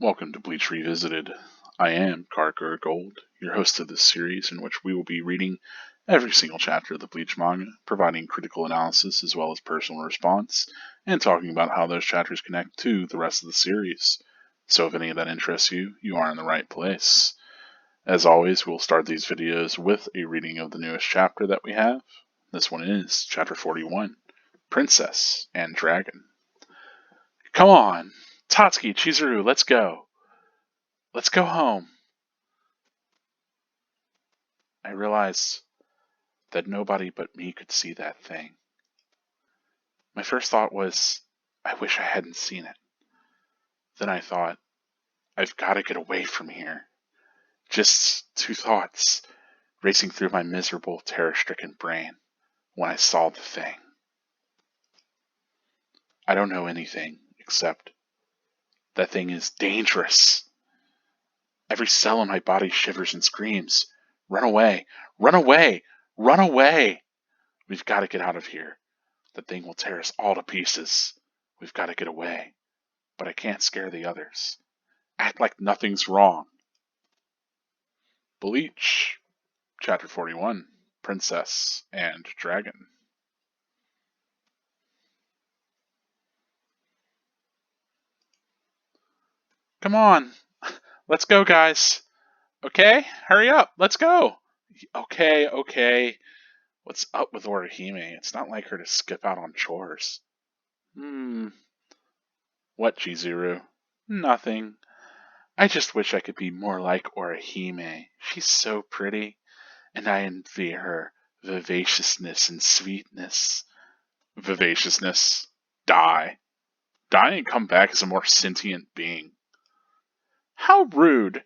Welcome to Bleach Revisited. I am Carker Gold, your host of this series in which we will be reading every single chapter of the Bleach manga, providing critical analysis as well as personal response, and talking about how those chapters connect to the rest of the series. So if any of that interests you, you are in the right place. As always, we'll start these videos with a reading of the newest chapter that we have. This one is Chapter 41, Princess and Dragon. Come on! Tatsuki, Chizuru, let's go. Let's go home. I realized that nobody but me could see that thing. My first thought was, I wish I hadn't seen it. Then I thought, I've got to get away from here. Just two thoughts racing through my miserable, terror-stricken brain when I saw the thing. I don't know anything except that thing is dangerous. Every cell in my body shivers and screams, run away, run away, run away. We've got to get out of here. The thing will tear us all to pieces. We've got to get away. But I can't scare the others. Act like nothing's wrong. Bleach, Chapter 41, Princess and Dragon. Come on. Let's go, guys. Okay? Hurry up. Let's go. Okay. What's up with Orihime? It's not like her to skip out on chores. What, Chizuru? Nothing. I just wish I could be more like Orihime. She's so pretty, and I envy her vivaciousness and sweetness. Vivaciousness. Die. Die and come back as a more sentient being. How rude.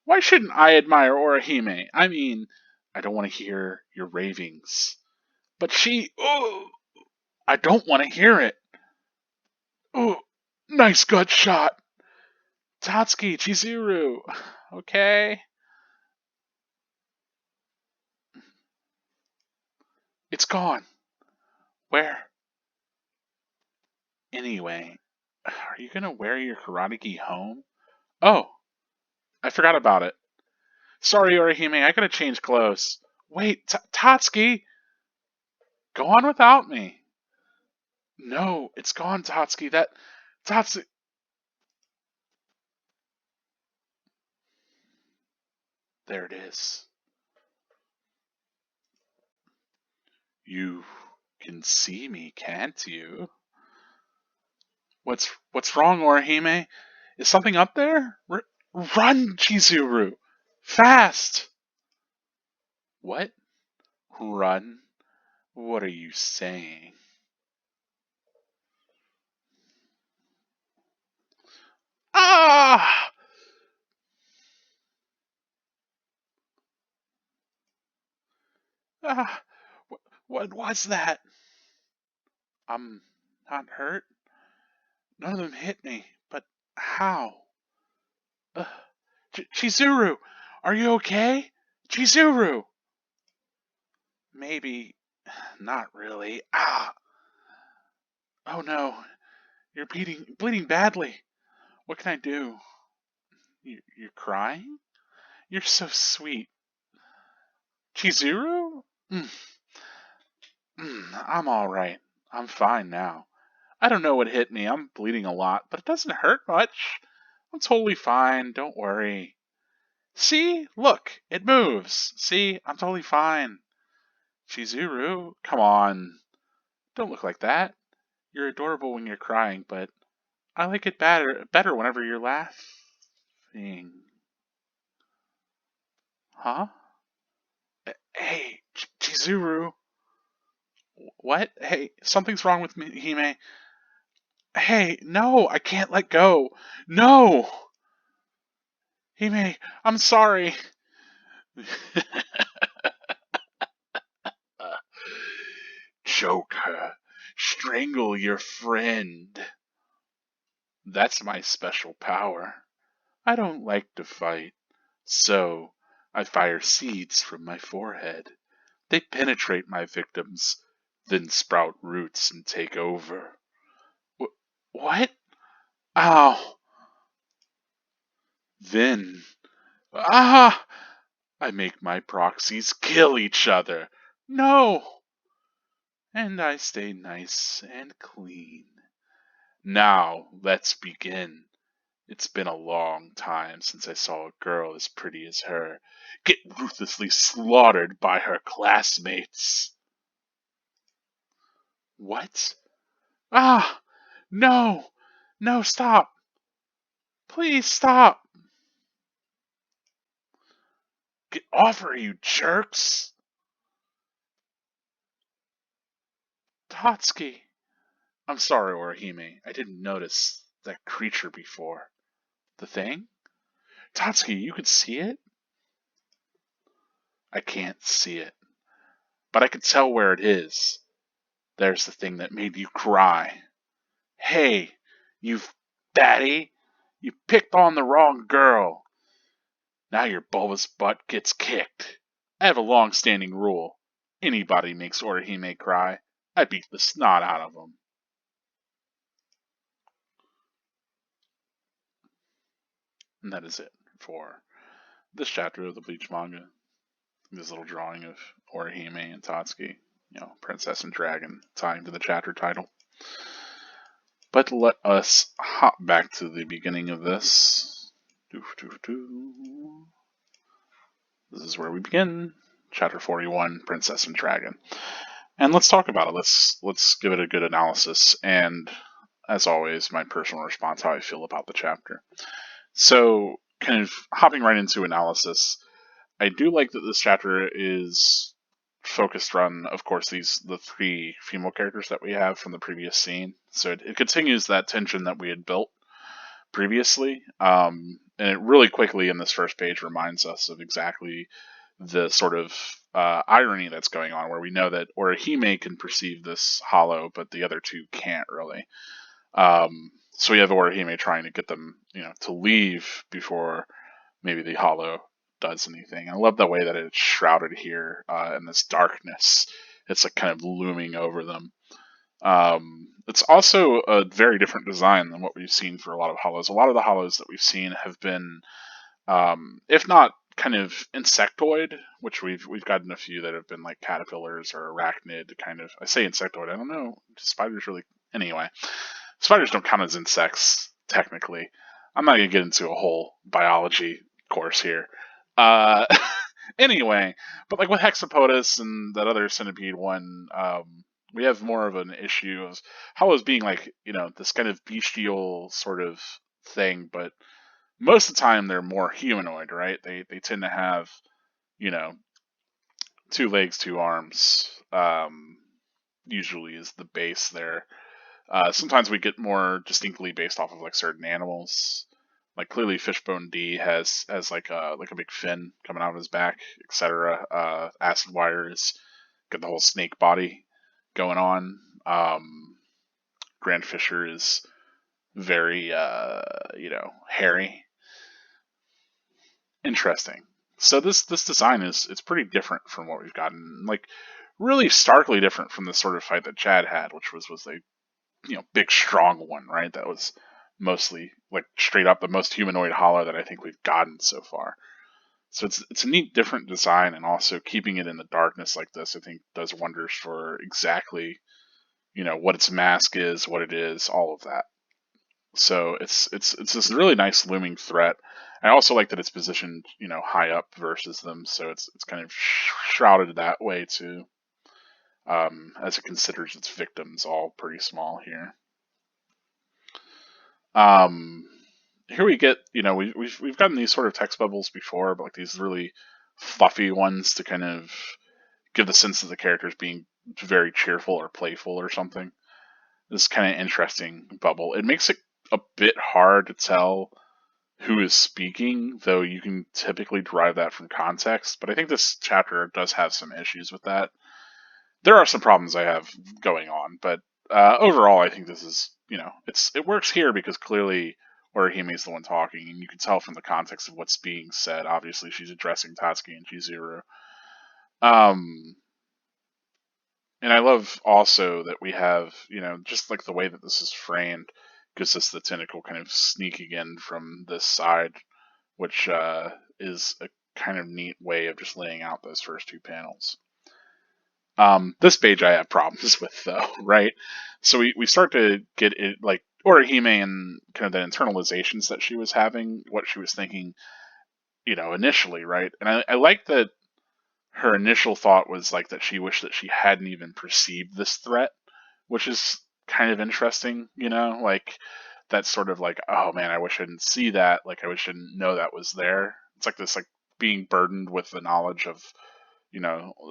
Why shouldn't I admire Orihime? I mean, I don't want to hear your ravings. But I don't want to hear it. Oh, nice gut shot. Tatsuki, Chizuru. Okay. It's gone. Where? Anyway, are you gonna wear your karate gi home? Oh, I forgot about it. Sorry, Orihime, I gotta change clothes. Wait, Tatsuki! Go on without me. No, it's gone, Tatsuki. Tatsuki... There it is. You can see me, can't you? What's wrong, Orihime? Is something up there? Run, Chizuru! Fast! What? Run? What are you saying? Ah! Ah! What was that? I'm not hurt. None of them hit me, but how? Chizuru! Are you okay? Chizuru! Maybe. Not really. Ah! Oh no. You're bleeding badly. What can I do? You're crying? You're so sweet. Chizuru? I'm alright. I'm fine now. I don't know what hit me. I'm bleeding a lot, but it doesn't hurt much. I'm totally fine. Don't worry. See? Look, it moves. See? I'm totally fine. Chizuru, come on. Don't look like that. You're adorable when you're crying, but I like it better whenever you're laughing. Huh? Hey, Chizuru. What? Hey, something's wrong with me, Hime. Hey, no, I can't let go. No! Hime, I'm sorry. Choke her. Strangle your friend. That's my special power. I don't like to fight, so I fire seeds from my forehead. They penetrate my victims, then sprout roots and take over. What? Ow! Then, I make my proxies kill each other. No! And I stay nice and clean. Now, let's begin. It's been a long time since I saw a girl as pretty as her get ruthlessly slaughtered by her classmates. What? Ah! No! No, stop! Please stop! Get off her, you jerks! Tatsuki! I'm sorry, Orihime. I didn't notice that creature before. The thing? Tatsuki, you could see it? I can't see it. But I could tell where it is. There's the thing that made you cry. Hey, you fatty! You picked on the wrong girl. Now your bulbous butt gets kicked. I have a long-standing rule. Anybody makes Orihime cry, I beat the snot out of them. And that is it for this chapter of the Bleach manga. This little drawing of Orihime and Tatsuki, princess and dragon, tying to the chapter title. But let us hop back to the beginning of this. This is where we begin. Chapter 41, Princess and Dragon. And let's talk about it. Let's give it a good analysis. And as always, my personal response, how I feel about the chapter. So, kind of hopping right into analysis, I do like that this chapter is focused on, of course, the three female characters that we have from the previous scene. So it continues that tension that we had built previously, and it really quickly in this first page reminds us of exactly the sort of irony that's going on, where we know that Orihime can perceive this hollow, but the other two can't really. So we have Orihime trying to get them, to leave before maybe the hollow does anything. I love the way that it's shrouded here in this darkness. It's like kind of looming over them. It's also a very different design than what we've seen for a lot of hollows. A lot of the hollows that we've seen have been, if not kind of insectoid, which we've gotten a few that have been like caterpillars or arachnid kind of. I say insectoid. I don't know. Spiders really. Anyway, spiders don't count as insects technically. I'm not gonna get into a whole biology course here. Uh, anyway, but like with Hexapodus and that other centipede one, we have more of an issue of hollows being like, this kind of bestial sort of thing, but most of the time they're more humanoid, right? They tend to have, you know, 2 legs, 2 arms. Usually is the base there. Sometimes we get more distinctly based off of like certain animals. Like clearly, Fishbone D has like a big fin coming out of his back, etc. Acid Wire is got the whole snake body going on. Grand Fisher is very hairy. Interesting. So this design it's pretty different from what we've gotten. Like really starkly different from the sort of fight that Chad had, which was a big strong one, right? That was mostly like straight up the most humanoid hollow that I think we've gotten so far. So it's a neat different design, and also keeping it in the darkness like this I think does wonders for exactly what its mask is, what it is, all of that. So it's this really nice looming threat. I also like that it's positioned high up versus them, so it's kind of shrouded that way too, as it considers its victims all pretty small here. Um, Here we get we've gotten these sort of text bubbles before, but like these really fluffy ones to kind of give the sense of the characters being very cheerful or playful or something. This kind of interesting bubble. It makes it a bit hard to tell who is speaking, though you can typically derive that from context. But I think this chapter does have some issues with that. There are some problems I have going on, but overall, I think this is it works here because clearly Orihime is the one talking, and you can tell from the context of what's being said. Obviously, she's addressing Tatsuki and Chizuru. And I love also that we have, just like the way that this is framed gives us the tentacle kind of sneaking in from this side which is a kind of neat way of just laying out those first two panels. This page I have problems with though, right? So we start to get it like Orihime and kind of the internalizations that she was having, what she was thinking, initially, right? And I like that her initial thought was like that she wished that she hadn't even perceived this threat, which is kind of interesting, like that's sort of like, oh man, I wish I didn't see that, like I wish I didn't know that was there. It's like this like being burdened with the knowledge of,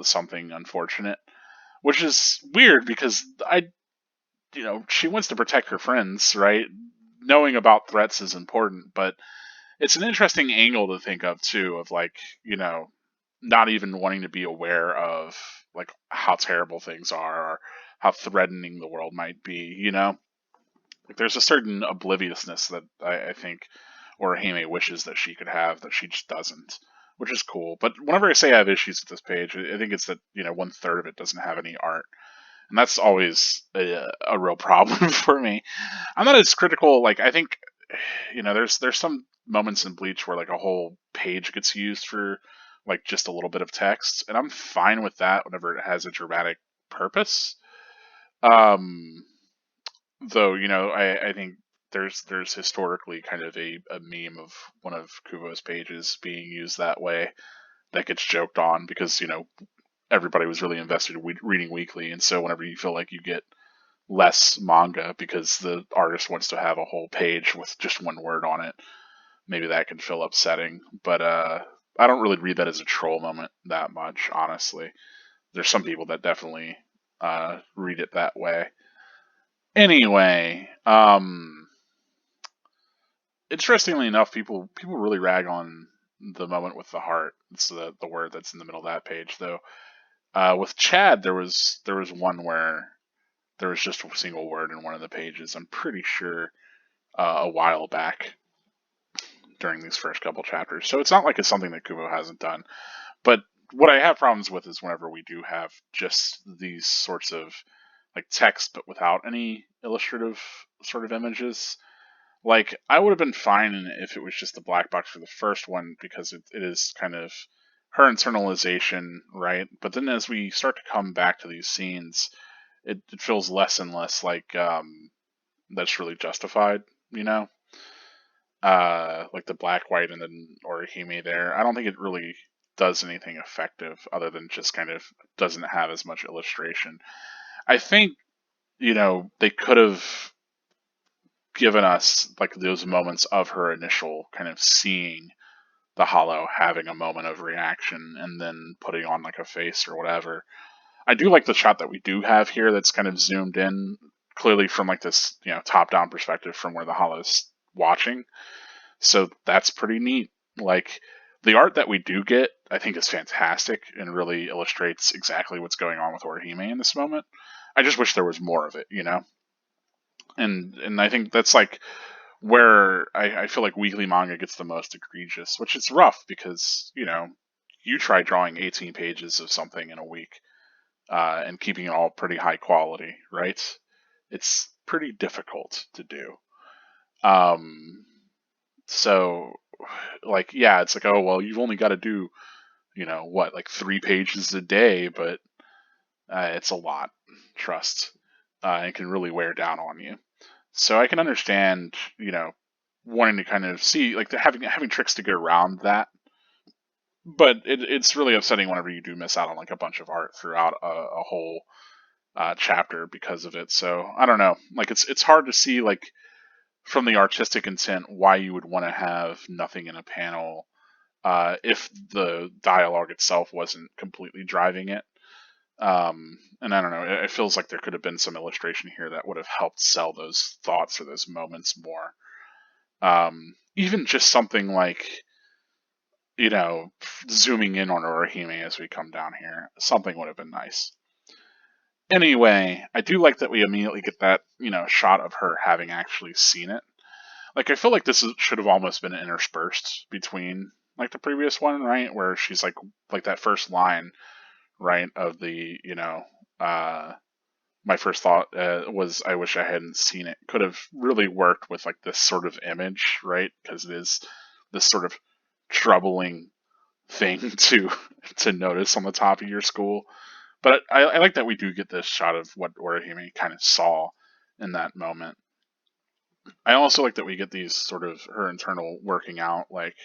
something unfortunate, which is weird because she wants to protect her friends, right? Knowing about threats is important, but it's an interesting angle to think of too, of like, not even wanting to be aware of like how terrible things are or how threatening the world might be, Like there's a certain obliviousness that I think Orihime wishes that she could have that she just doesn't, which is cool. But whenever I say I have issues with this page, I think it's that, 1/3 of it doesn't have any art. And that's always a real problem for me. I'm not as critical. Like I think, there's some moments in Bleach where like a whole page gets used for like just a little bit of text, and I'm fine with that whenever it has a dramatic purpose. Um, though I think there's historically kind of a meme of one of Kubo's pages being used that way that gets joked on because everybody was really invested in reading weekly, and so whenever you feel like you get less manga because the artist wants to have a whole page with just one word on it, maybe that can feel upsetting. But I don't really read that as a troll moment that much, honestly. There's some people that definitely read it that way. Anyway, interestingly enough, people really rag on the moment with the heart. It's the word that's in the middle of that page, though. With Chad, there was one where there was just a single word in one of the pages. I'm pretty sure a while back during these first couple chapters. So it's not like it's something that Kubo hasn't done. But what I have problems with is whenever we do have just these sorts of like text but without any illustrative sort of images. Like I would have been fine if it was just the black box for the first one because it is kind of her internalization, right? But then as we start to come back to these scenes, it feels less and less like that's really justified, you know? Like the black, white, and then Orihime there. I don't think it really does anything effective other than just kind of doesn't have as much illustration. I think, they could have given us like those moments of her initial kind of seeing the hollow, having a moment of reaction, and then putting on like a face or whatever. I do like the shot that we do have here that's kind of zoomed in clearly from like this, top down perspective from where the hollow's watching. So that's pretty neat. Like the art that we do get, I think is fantastic and really illustrates exactly what's going on with Orihime in this moment. I just wish there was more of it. And I think that's like where I feel like weekly manga gets the most egregious, which is rough because, you try drawing 18 pages of something in a week and keeping it all pretty high quality, right? It's pretty difficult to do. Um, so, like, yeah, it's like, oh, well, you've only got to do, what, like 3 pages a day, but it's a lot, trust. It can really wear down on you. So I can understand, wanting to kind of see like having tricks to get around that, but it's really upsetting whenever you do miss out on like a bunch of art throughout a whole chapter because of it. So I don't know, like it's hard to see like from the artistic intent why you would want to have nothing in a panel if the dialogue itself wasn't completely driving it. And I don't know, it feels like there could have been some illustration here that would have helped sell those thoughts or those moments more. Even just something like, zooming in on Orihime as we come down here, something would have been nice. Anyway, I do like that we immediately get that, shot of her having actually seen it. Like, I feel like should have almost been interspersed between, like, the previous one, right? Where she's like that first line, right, of the, my first thought was, I wish I hadn't seen it. Could have really worked with, like, this sort of image, right? Because it is this sort of troubling thing to notice on the top of your school. But I like that we do get this shot of what Orihime kind of saw in that moment. I also like that we get these sort of her internal working out, like,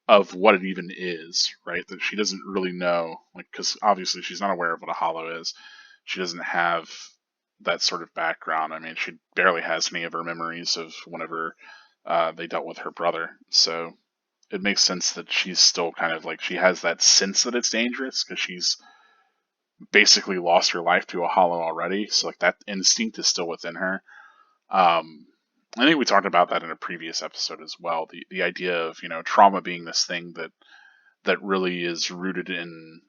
of what it even is, right? That she doesn't really know, like, because obviously she's not aware of what a hollow is. She doesn't have that sort of background. I mean, she barely has any of her memories of whenever they dealt with her brother. So it makes sense that she's still kind of like, she has that sense that it's dangerous because she's basically lost her life to a hollow already. So like that instinct is still within her. I think we talked about that in a previous episode as well. The idea of, trauma being this thing that really is rooted in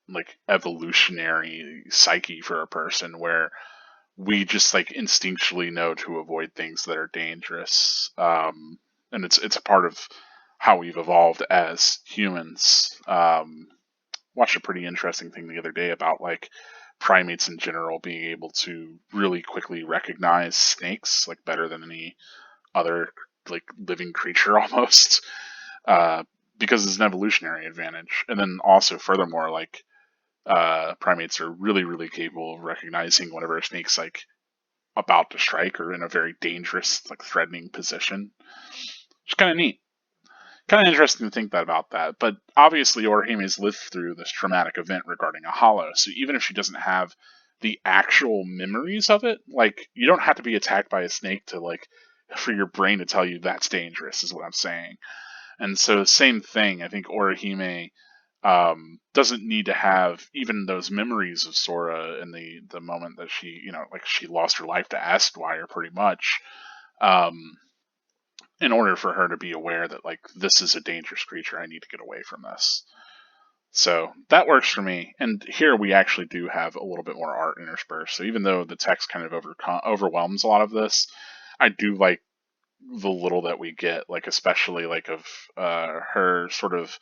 like evolutionary psyche for a person, where we just like instinctually know to avoid things that are dangerous. And it's a part of how we've evolved as humans. Watched a pretty interesting thing the other day about like primates in general being able to really quickly recognize snakes like better than any other like living creature almost, uh, because it's an evolutionary advantage. And then also furthermore, like primates are really capable of recognizing whenever a snake's like about to strike or in a very dangerous, like threatening position. It's kind of neat. Kind of interesting to think that about that. But obviously, Orihime's lived through this traumatic event regarding a hollow. So even if she doesn't have the actual memories of it, like you don't have to be attacked by a snake to like for your brain to tell you that's dangerous. Is what I'm saying. And so same thing. I think Orihime doesn't need to have even those memories of Sora in the moment that she, like she lost her life to Acid Wire pretty much. Um, in order for her to be aware that like this is a dangerous creature, I need to get away from this. So that works for me. And here we actually do have a little bit more art interspersed. So even though the text kind of overwhelms a lot of this, I do like the little that we get, like especially like of her sort of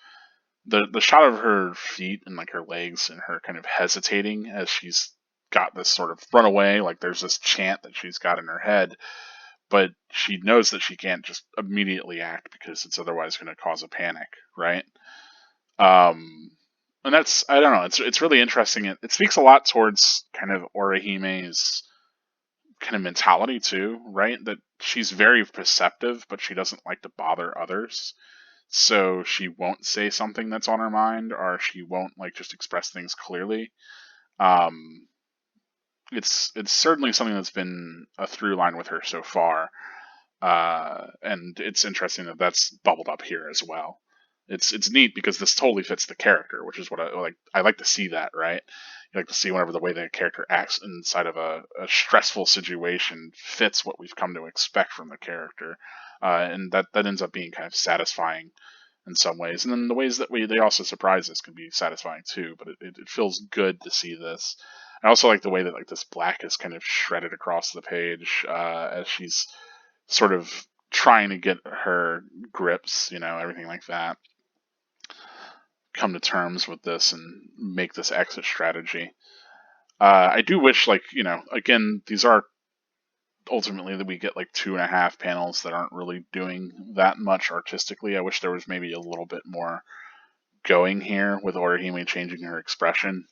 the shot of her feet and like her legs and her kind of hesitating as she's got this sort of runaway, like there's this chant that she's got in her head, but she knows that she can't just immediately act because it's otherwise going to cause a panic, right? Um, and that's, I don't know, it's really interesting. It speaks a lot towards kind of Orihime's kind of mentality too, right? That she's very perceptive, but she doesn't like to bother others. So she won't say something that's on her mind, or she won't like just express things clearly. Um, it's certainly something that's been a through line with her so far. And it's interesting that that's bubbled up here as well. It's neat because this totally fits the character, which is what I like. I like to see that, right? You like to see whenever the way the character acts inside of a stressful situation fits what we've come to expect from the character, and that ends up being kind of satisfying in some ways. And then the ways that they also surprise us can be satisfying too. But it feels good to see this. I also like the way that like this black is kind of shredded across the page as she's sort of trying to get her grips, everything like that. Come to terms with this and make this exit strategy. I do wish, like, again, these are ultimately that we get like 2.5 panels that aren't really doing that much artistically. I wish there was maybe a little bit more going here with Orihime changing her expression.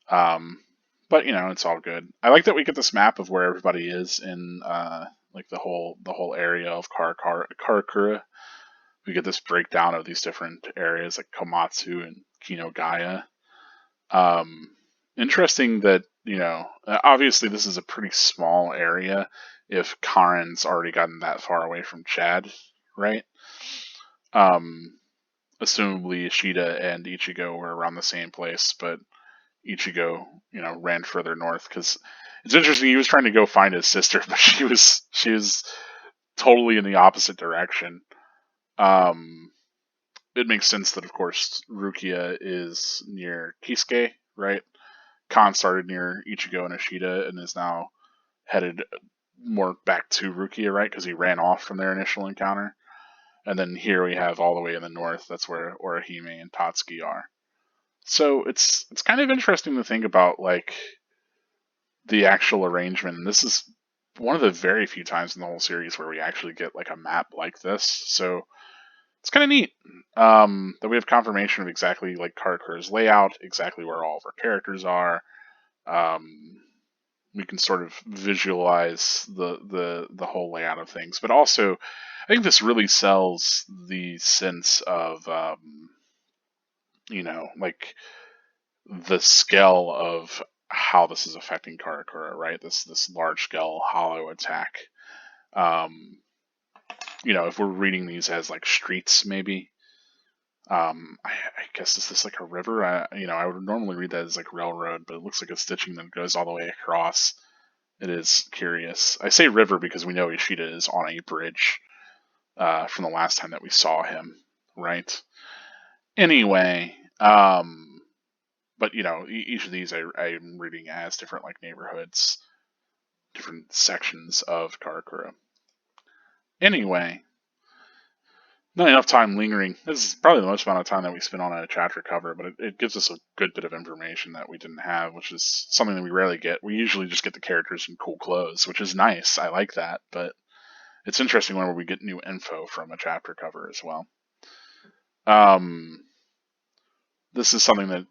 Um, but it's all good. I like that we get this map of where everybody is in like the whole area of Karakura. We get this breakdown of these different areas like Komatsu and Kinogaya. Um, Interesting that obviously this is a pretty small area. If Karen's already gotten that far away from Chad, right? Um, Assumably Ishida and Ichigo were around the same place, but Ichigo, ran further north because it's interesting. He was trying to go find his sister, but she was totally in the opposite direction. Um, it makes sense that, of course, Rukia is near Kisuke, right? Khan started near Ichigo and Ishida and is now headed more back to Rukia, right? Because he ran off from their initial encounter. And then here we have all the way in the north. That's where Orihime and Tatsuki are. So it's kind of interesting to think about like the actual arrangement. And this is one of the very few times in the whole series where we actually get like a map like this. So it's kind of neat that we have confirmation of exactly like Karakura's layout, exactly where all of our characters are. Um, we can sort of visualize the whole layout of things, but also I think this really sells the sense of like the scale of how this is affecting Karakura, right? This large scale hollow attack. Um, if we're reading these as like streets, maybe. I guess is this like a river? I would normally read that as like railroad, but it looks like a stitching that goes all the way across. It is curious. I say river because we know Ishida is on a bridge from the last time that we saw him, right? Anyway, but each of these I'm reading as different like neighborhoods, different sections of Karakura. Anyway, not enough time lingering. This is probably the most amount of time that we spent on a chapter cover, but it gives us a good bit of information that we didn't have, which is something that we rarely get. We usually just get the characters in cool clothes, which is nice. I like that, but it's interesting whenever we get new info from a chapter cover as well. This is something that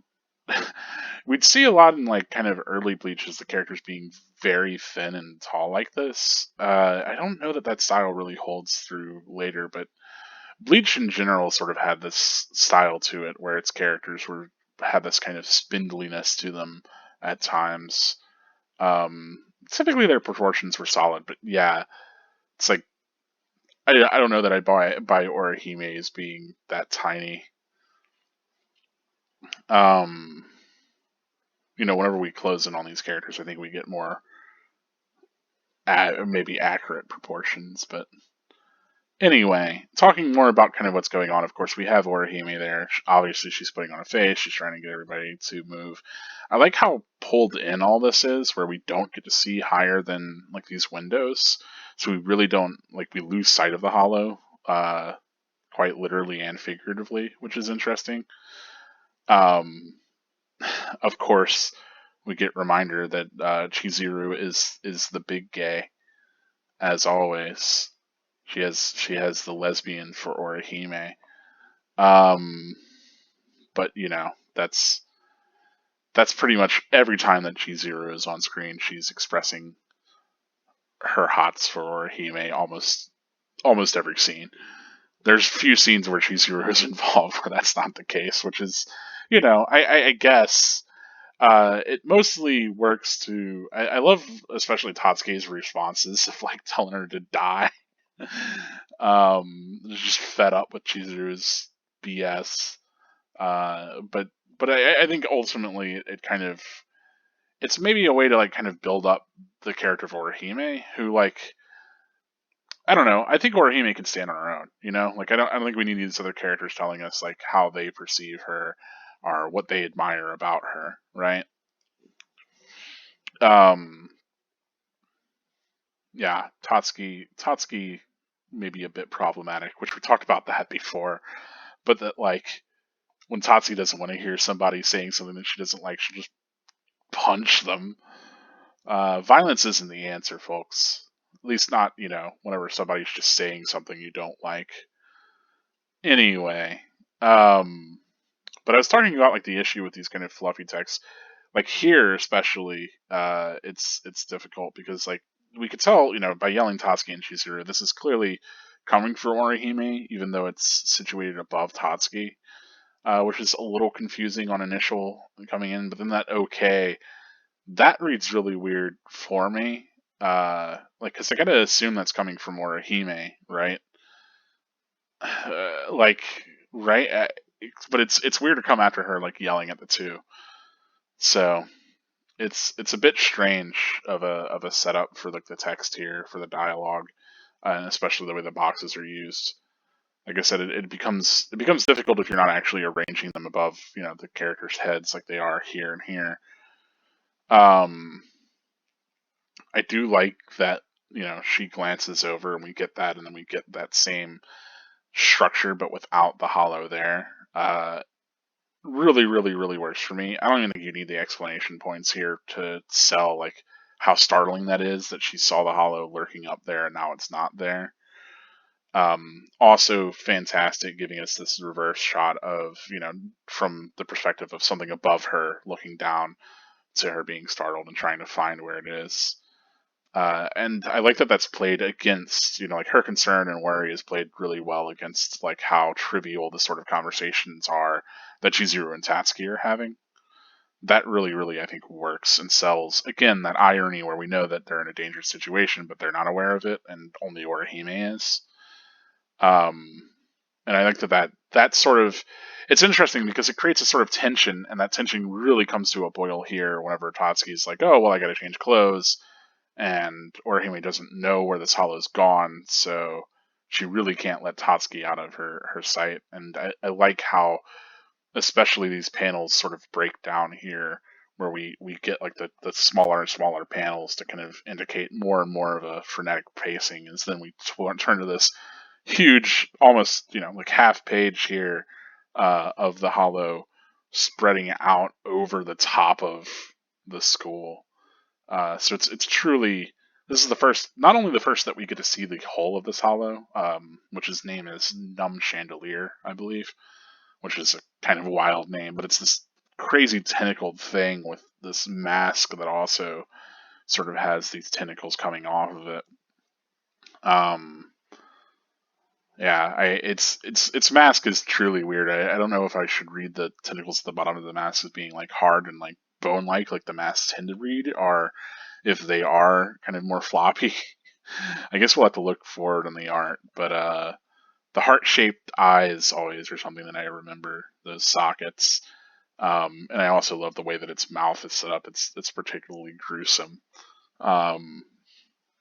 we'd see a lot in like kind of early Bleaches, the characters being very thin and tall like this. I don't know that style really holds through later, but Bleach in general sort of had this style to it where its characters had this kind of spindliness to them at times. Typically their proportions were solid, but yeah, it's like I don't know that I buy Orihime as being that tiny. Whenever we close in on these characters, I think we get more maybe accurate proportions, but anyway, talking more about kind of what's going on, of course, we have Orihime there. Obviously, she's putting on a face. She's trying to get everybody to move. I like how pulled in all this is, where we don't get to see higher than like these windows. So we really don't, like, we lose sight of the hollow, quite literally and figuratively, which is interesting. Of course, we get reminder that Chizuru is the big gay, as always. She has the lesbian for Orihime. But that's pretty much every time that Chizuru is on screen, she's expressing her hots for Orihime almost every scene. There's few scenes where Chizuru is involved where that's not the case, which is, I guess it mostly works to. I love especially Tatsuki's responses of like telling her to die. Just fed up with Chizuru's BS. But I think ultimately it kind of it's maybe a way to like kind of build up the character of Orihime, who like I don't know. I think Orihime can stand on her own. Like I don't think we need these other characters telling us like how they perceive her or what they admire about her, right? Um, yeah, Tatsuki may be a bit problematic, which we talked about that before. But that like when Tatsuki doesn't want to hear somebody saying something that she doesn't like, she'll just punch them. Violence isn't the answer, folks. At least not, whenever somebody's just saying something you don't like. Anyway, but I was talking about like the issue with these kind of fluffy texts, like here especially. It's difficult because like we could tell, by yelling Tatsuki and Chizuru, this is clearly coming from Orihime, even though it's situated above Tatsuki, which is a little confusing on initial coming in. But then that okay, that reads really weird for me. Because I gotta assume that's coming from Orihime, right? Like, right? But it's weird to come after her, like yelling at the two. So it's a bit strange of a setup for like the text here for the dialogue, and especially the way the boxes are used. Like I said, it becomes difficult if you're not actually arranging them above the characters' heads like they are here and here. Um, I do like that she glances over and we get that, and then we get that same structure but without the hollow there. Really, really, really works for me. I don't even think you need the explanation points here to sell like how startling that is that she saw the hollow lurking up there and now it's not there. Also fantastic, giving us this reverse shot of, from the perspective of something above her looking down to her being startled and trying to find where it is. And I like that that's played against, like her concern and worry is played really well against like how trivial the sort of conversations are that Chizuru and Tatsuki are having. That really, really, I think works and sells, again, that irony where we know that they're in a dangerous situation, but they're not aware of it, and only Orihime is. Um, and I like that sort of, it's interesting because it creates a sort of tension, and that tension really comes to a boil here whenever Tatsuki's like, oh, well, I gotta change clothes, and Orihime doesn't know where this hollow's gone, so she really can't let Tatsuki out of her sight. And I like how, especially these panels sort of break down here, where we get like the smaller and smaller panels to kind of indicate more and more of a frenetic pacing, and then we turn to this huge, almost like half page here of the hollow spreading out over the top of the school. So it's truly, this is the first, not only the first that we get to see the whole of this hollow, which his name is Numb Chandelier, I believe, which is a kind of wild name, but it's this crazy tentacled thing with this mask that also sort of has these tentacles coming off of it. Um, yeah, its mask is truly weird. I don't know if I should read the tentacles at the bottom of the mask as being like hard and like bone like the masks tend to read, or if they are kind of more floppy. I guess we'll have to look forward on the art, but the heart shaped eyes always are something that I remember. Those sockets, and I also love the way that its mouth is set up. It's particularly gruesome. Um,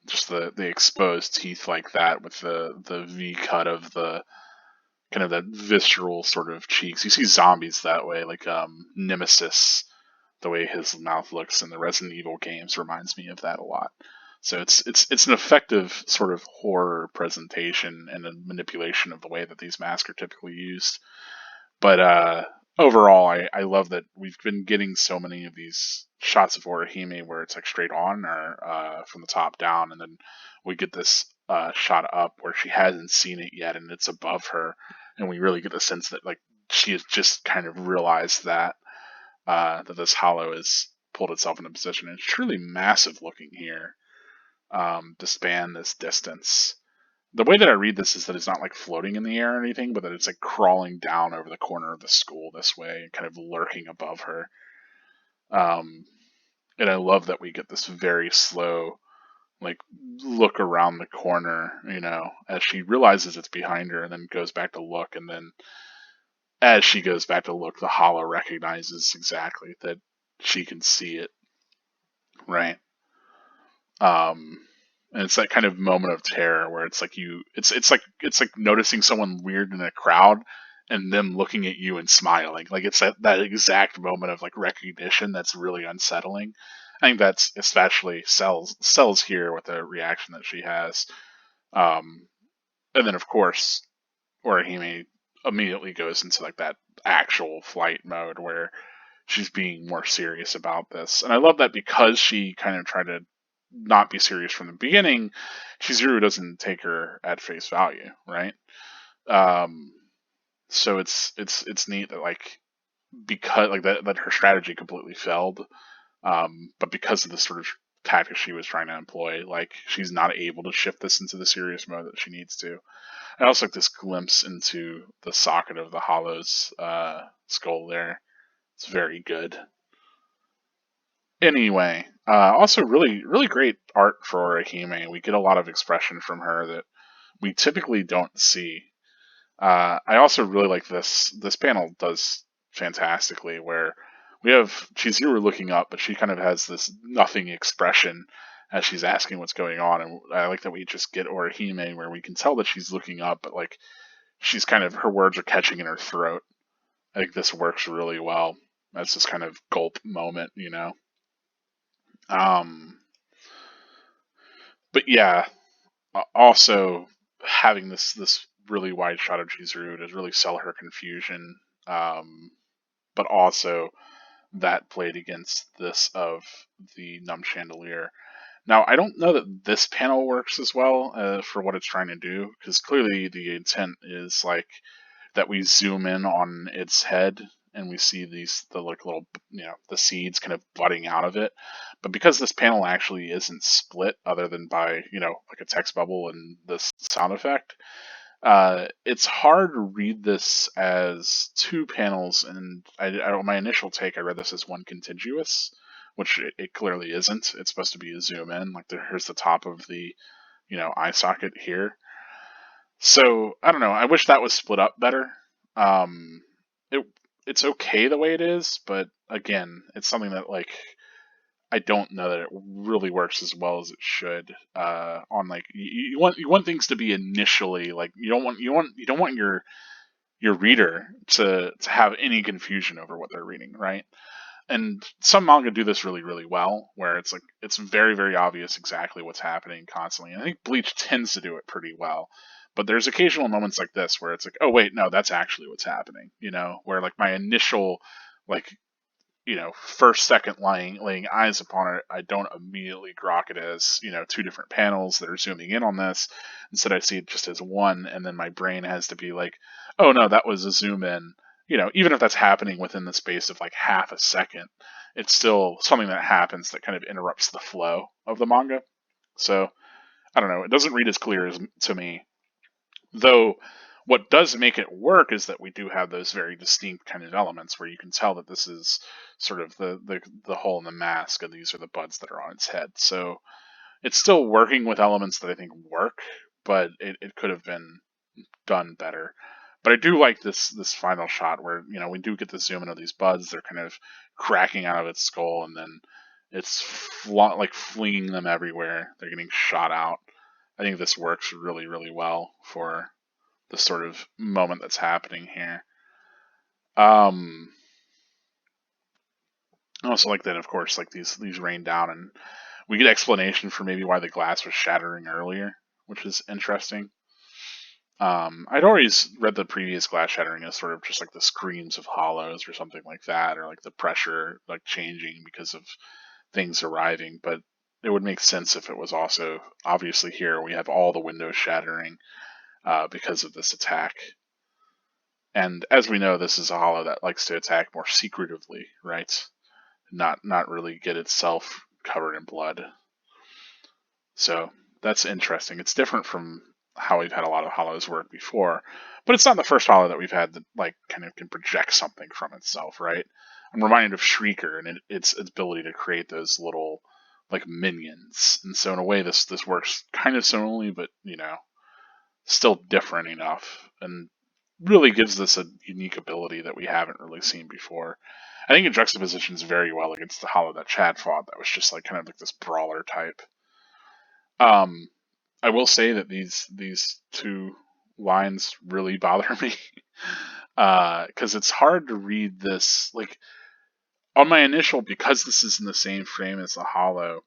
just the exposed teeth like that with the V cut of the kind of that visceral sort of cheeks. You see zombies that way, like Nemesis. The way his mouth looks in the Resident Evil games reminds me of that a lot. So it's an effective sort of horror presentation and a manipulation of the way that these masks are typically used. But overall, I love that we've been getting so many of these shots of Orihime where it's like straight on or from the top down, and then we get this shot up where she hasn't seen it yet, and it's above her, and we really get the sense that like she has just kind of realized that this hollow has pulled itself into position. And it's truly massive looking here to span this distance. The way that I read this is that it's not like floating in the air or anything, but that it's like crawling down over the corner of the school this way and kind of lurking above her. Um, and I love that we get this very slow, like, look around the corner, as she realizes it's behind her and then goes back to look. And then as she goes back to look, the hollow recognizes exactly that she can see it, right? Um, and it's that kind of moment of terror where it's like it's like noticing someone weird in a crowd and them looking at you and smiling. Like it's that exact moment of like recognition that's really unsettling. I think that's especially sells here with the reaction that she has. Um, and then of course Orihime immediately goes into like that actual flight mode where she's being more serious about this. And I love that because she kind of tried to not be serious from the beginning, Chizuru doesn't take her at face value, right? Um, so it's neat that like because like that her strategy completely failed, but because of the sort of tactic she was trying to employ, like she's not able to shift this into the serious mode that she needs to. I also like this glimpse into the socket of the Hollow's skull there. It's very good. Anyway, also really really great art for Hime. We get a lot of expression from her that we typically don't see. I also really like this panel does fantastically where we have Chizuru looking up, but she kind of has this nothing expression as she's asking what's going on, and I like that we just get Orihime where we can tell that she's looking up, but like she's kind of her words are catching in her throat. I think this works really well. That's this kind of gulp moment. Um, but yeah, also having this really wide shot of Chizuru to really sell her confusion, but also that played against this of the numb chandelier Now, I don't know that this panel works as well for what it's trying to do, because clearly the intent is like that we zoom in on its head and we see the like little, the seeds kind of budding out of it. But because this panel actually isn't split other than by, like a text bubble and this sound effect, it's hard to read this as two panels. And my initial take, I read this as one contiguous, which it clearly isn't. It's supposed to be a zoom in. Like here's the top of the, eye socket here. So I don't know. I wish that was split up better. Um, it it's okay the way it is, but again, it's something that like I don't know that it really works as well as it should. On like you want things to be initially like you don't want your reader to have any confusion over what they're reading, right? And some manga do this really really well, where it's like it's very very obvious exactly what's happening constantly. And I think Bleach tends to do it pretty well, but there's occasional moments like this where it's like, oh wait, no, that's actually what's happening, where like my initial like first second laying eyes upon it, I don't immediately grok it as two different panels that are zooming in on this. Instead, I see it just as one, and then my brain has to be like, oh no, that was a zoom in. Even if that's happening within the space of like half a second, it's still something that happens that kind of interrupts the flow of the manga. So I don't know. It doesn't read as clear as to me. Though what does make it work is that we do have those very distinct kind of elements where you can tell that this is sort of the hole in the mask, and these are the buds that are on its head. So it's still working with elements that I think work, but it could have been done better. But I do like this final shot where we do get the zoom in of these buds. They're kind of cracking out of its skull, and then it's like flinging them everywhere. They're getting shot out. I think this works really really well for the sort of moment that's happening here. I also like that, of course, like these rain down, and we get explanation for maybe why the glass was shattering earlier, which is interesting. I'd always read the previous glass shattering as sort of just like the screams of hollows or something like that, or like the pressure like changing because of things arriving. But it would make sense if it was also obviously here we have all the windows shattering because of this attack. And as we know, this is a hollow that likes to attack more secretively, right? Not really get itself covered in blood. So that's interesting. It's different from how we've had a lot of hollows work before, but it's not the first hollow that we've had that like kind of can project something from itself, right? I'm reminded of Shrieker and its ability to create those little like minions, and so in a way this works kind of similarly, but still different enough, and really gives this a unique ability that we haven't really seen before. I think it juxtapositions very well against the hollow that Chad fought that was just like kind of like this brawler type. Um, I will say that these two lines really bother me because it's hard to read this like on my initial, because this is in the same frame as the hollow.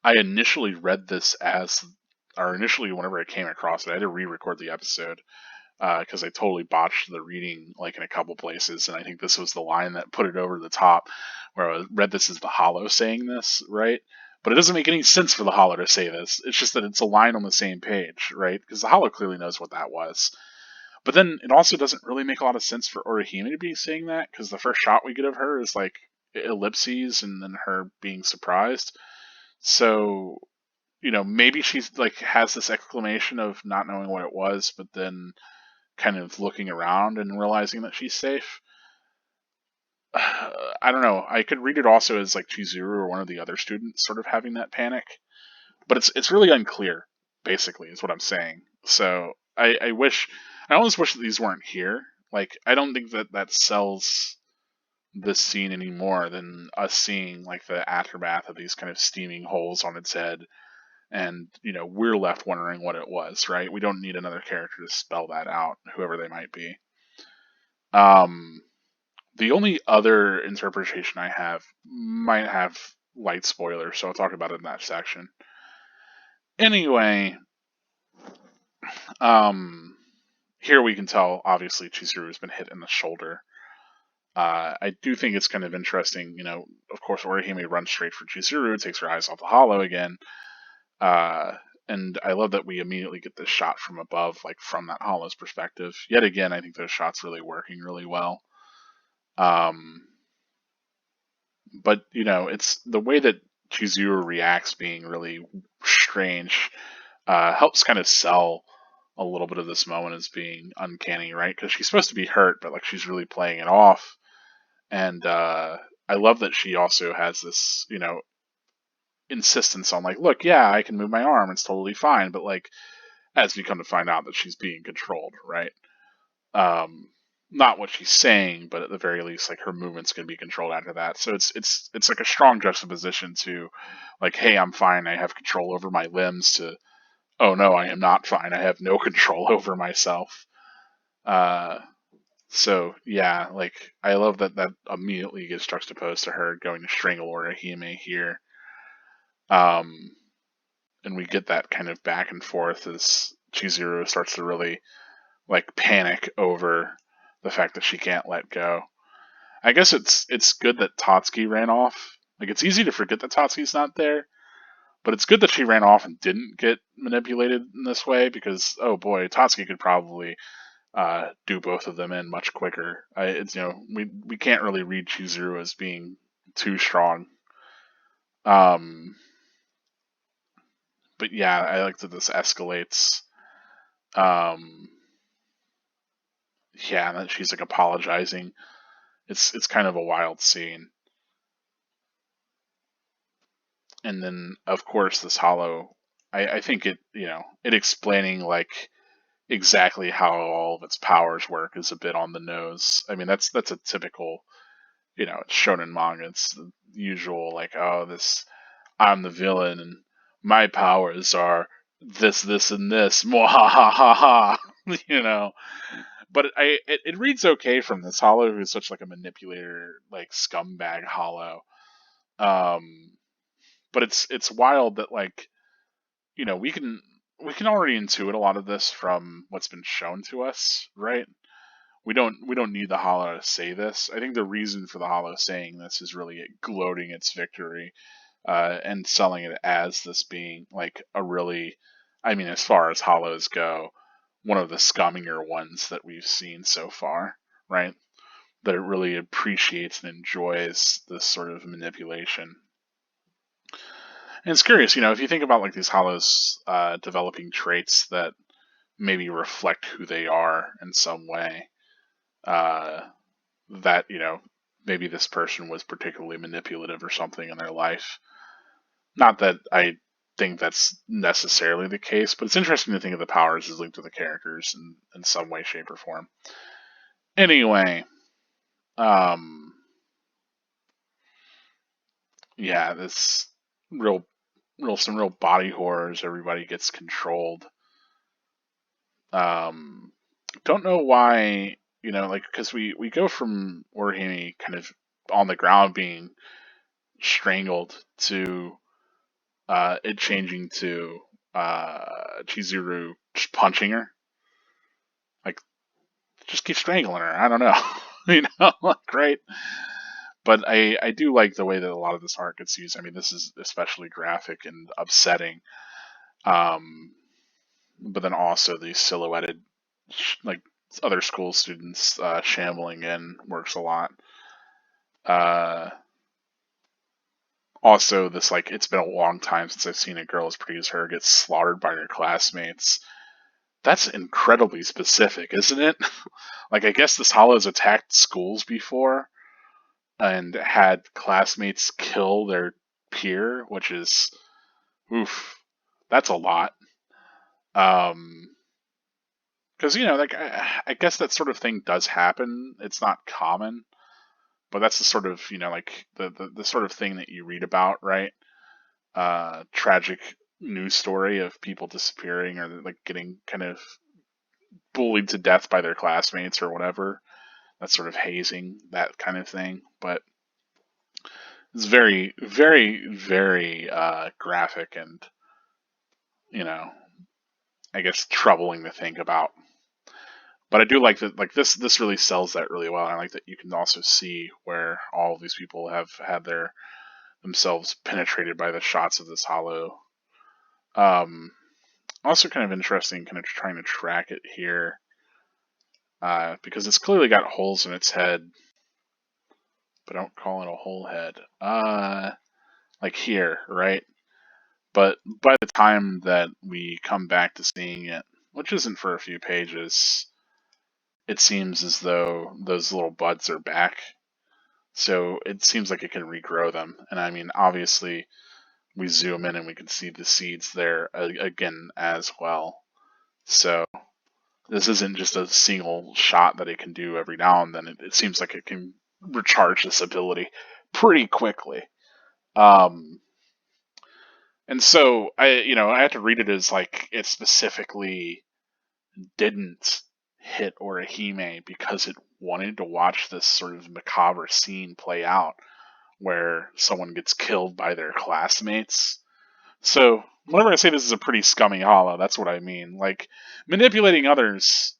I initially read this as, or initially whenever I came across it, I had to re-record the episode because I totally botched the reading like in a couple places, and I think this was the line that put it over the top, where I read this as the hollow saying this, right? But it doesn't make any sense for the hollow to say this. It's just that it's a line on the same page, right? Because the hollow clearly knows what that was. But then it also doesn't really make a lot of sense for Orihime to be saying that, because the first shot we get of her is like ellipses and then her being surprised. So maybe she's like has this exclamation of not knowing what it was, but then kind of looking around and realizing that she's safe. I don't know. I could read it also as like Chizuru or one of the other students sort of having that panic, but it's really unclear. Basically, is what I'm saying. So I almost wish that these weren't here. Like I don't think that sells this scene any more than us seeing like the aftermath of these kind of steaming holes on its head, and we're left wondering what it was. Right? We don't need another character to spell that out, whoever they might be. Um, the only other interpretation I have might have light spoilers, so I'll talk about it in that section. Anyway, here we can tell, obviously, Chizuru has been hit in the shoulder. I do think it's kind of interesting. Of course, Orihime runs straight for Chizuru, takes her eyes off the hollow again. Uh, and I love that we immediately get this shot from above, like from that hollow's perspective. Yet again, I think those shots really working really well. Um, but it's the way that Chizuru reacts being really strange. Helps kind of sell a little bit of this moment as being uncanny, right? Because she's supposed to be hurt, but like she's really playing it off. And I love that she also has this, insistence on like, look, yeah, I can move my arm, it's totally fine, but like, as we come to find out that she's being controlled, right? Um, Not what she's saying, but at the very least, like her movements can be controlled after that. So it's like a strong juxtaposition to, like, hey, I'm fine, I have control over my limbs, to, oh no, I am not fine, I have no control over myself. Uh, so yeah, like I love that immediately gets juxtaposed to her going to strangle Orihime here. Um, and we get that kind of back and forth as Chizuru starts to really like panic over the fact that she can't let go. I guess it's good that Tatsuki ran off. Like it's easy to forget that Tatsuki's not there, but it's good that she ran off and didn't get manipulated in this way because oh boy, Tatsuki could probably do both of them in much quicker. It's we can't really read Chizuru as being too strong. Um, but yeah, I like that this escalates. Um, yeah, and that she's like apologizing. It's kind of a wild scene. And then of course this hollow. I think it explaining like exactly how all of its powers work is a bit on the nose. I mean that's a typical it's shonen manga. It's the usual like, oh, this I'm the villain and my powers are this, and this. Mwahaha. you know. But it reads okay from this hollow who's such like a manipulator, like scumbag hollow. Um, but it's wild that like we can already intuit a lot of this from what's been shown to us, right? We don't need the hollow to say this. I think the reason for the hollow saying this is really it gloating its victory, and selling it as this being like a really, I mean, as far as hollows go, one of the scummier ones that we've seen so far, right? That it really appreciates and enjoys this sort of manipulation. And it's curious, if you think about like these hollows developing traits that maybe reflect who they are in some way, uh, that maybe this person was particularly manipulative or something in their life. Not that I think that's necessarily the case, but it's interesting to think of the powers as linked to the characters in some way, shape, or form. Anyway, um, yeah, this real, some real body horrors. Everybody gets controlled. Um, don't know why, like because we go from Orihime kind of on the ground being strangled to it changing to Chizuru just punching her. Like, just keep strangling her. I don't know. Great. But I do like the way that a lot of this art gets used. I mean, this is especially graphic and upsetting. Um, but then also the silhouetted, like other school students shambling in works a lot. Uh, Also, this like it's been a long time since I've seen a girl as pretty as her get slaughtered by her classmates. That's incredibly specific, isn't it? Like, I guess this Hollow's attacked schools before and had classmates kill their peer, which is, oof, that's a lot. Um, because like I guess that sort of thing does happen. It's not common, but that's the sort of like the sort of thing that you read about, right? Tragic news story of people disappearing or like getting kind of bullied to death by their classmates or whatever. That sort of hazing, that kind of thing. But it's very, very, very graphic and, you know, I guess troubling to think about. But I do like that. Like this really sells that really well. I like that you can also see where all of these people have had themselves penetrated by the shots of this hollow. Also, kind of interesting, kind of trying to track it here, because it's clearly got holes in its head, but I don't call it a whole head. Like here, right? But by the time that we come back to seeing it, which isn't for a few pages, it seems as though those little buds are back. So it seems like it can regrow them. And I mean, obviously, we zoom in and we can see the seeds there again as well. So this isn't just a single shot that it can do every now and then. It seems like it can recharge this ability pretty quickly. And so I had to read it as like it specifically didn't hit Orihime because it wanted to watch this sort of macabre scene play out where someone gets killed by their classmates. So whenever I say this is a pretty scummy hollow, that's what I mean. Like manipulating others,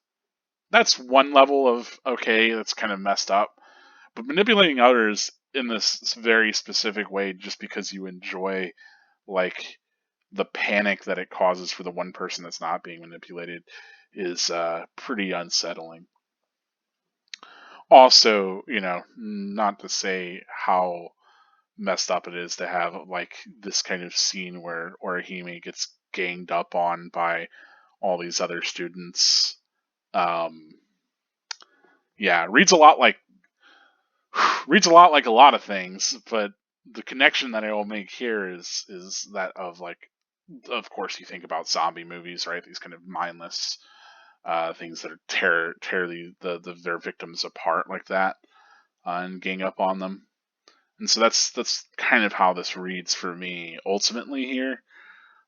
that's one level of okay, that's kind of messed up. But manipulating others in this very specific way just because you enjoy like the panic that it causes for the one person that's not being manipulated is pretty unsettling. Also, not to say how messed up it is to have like this kind of scene where Orihime gets ganged up on by all these other students. Yeah, reads a lot of things, but the connection that I will make here is that of like, of course, you think about zombie movies, right? These kind of mindless things that are tear their victims apart like that, and gang up on them. And so that's kind of how this reads for me ultimately here.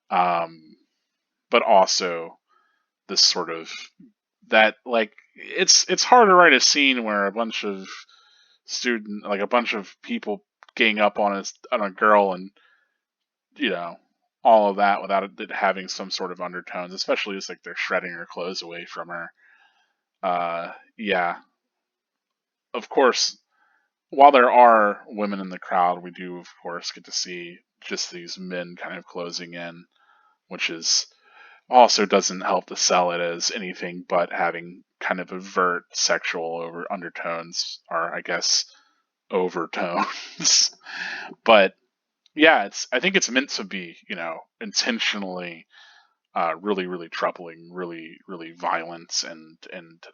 But also this sort of that like it's hard to write a scene where a bunch of people gang up on a girl and you know all of that without it having some sort of undertones, especially as like they're shredding her clothes away from her. Yeah, of course. While there are women in the crowd, we do of course get to see just these men kind of closing in, which is also doesn't help to sell it as anything but having kind of overt sexual over undertones, or I guess overtones. But yeah, I think it's meant to be, intentionally really, really troubling, really, really violent, and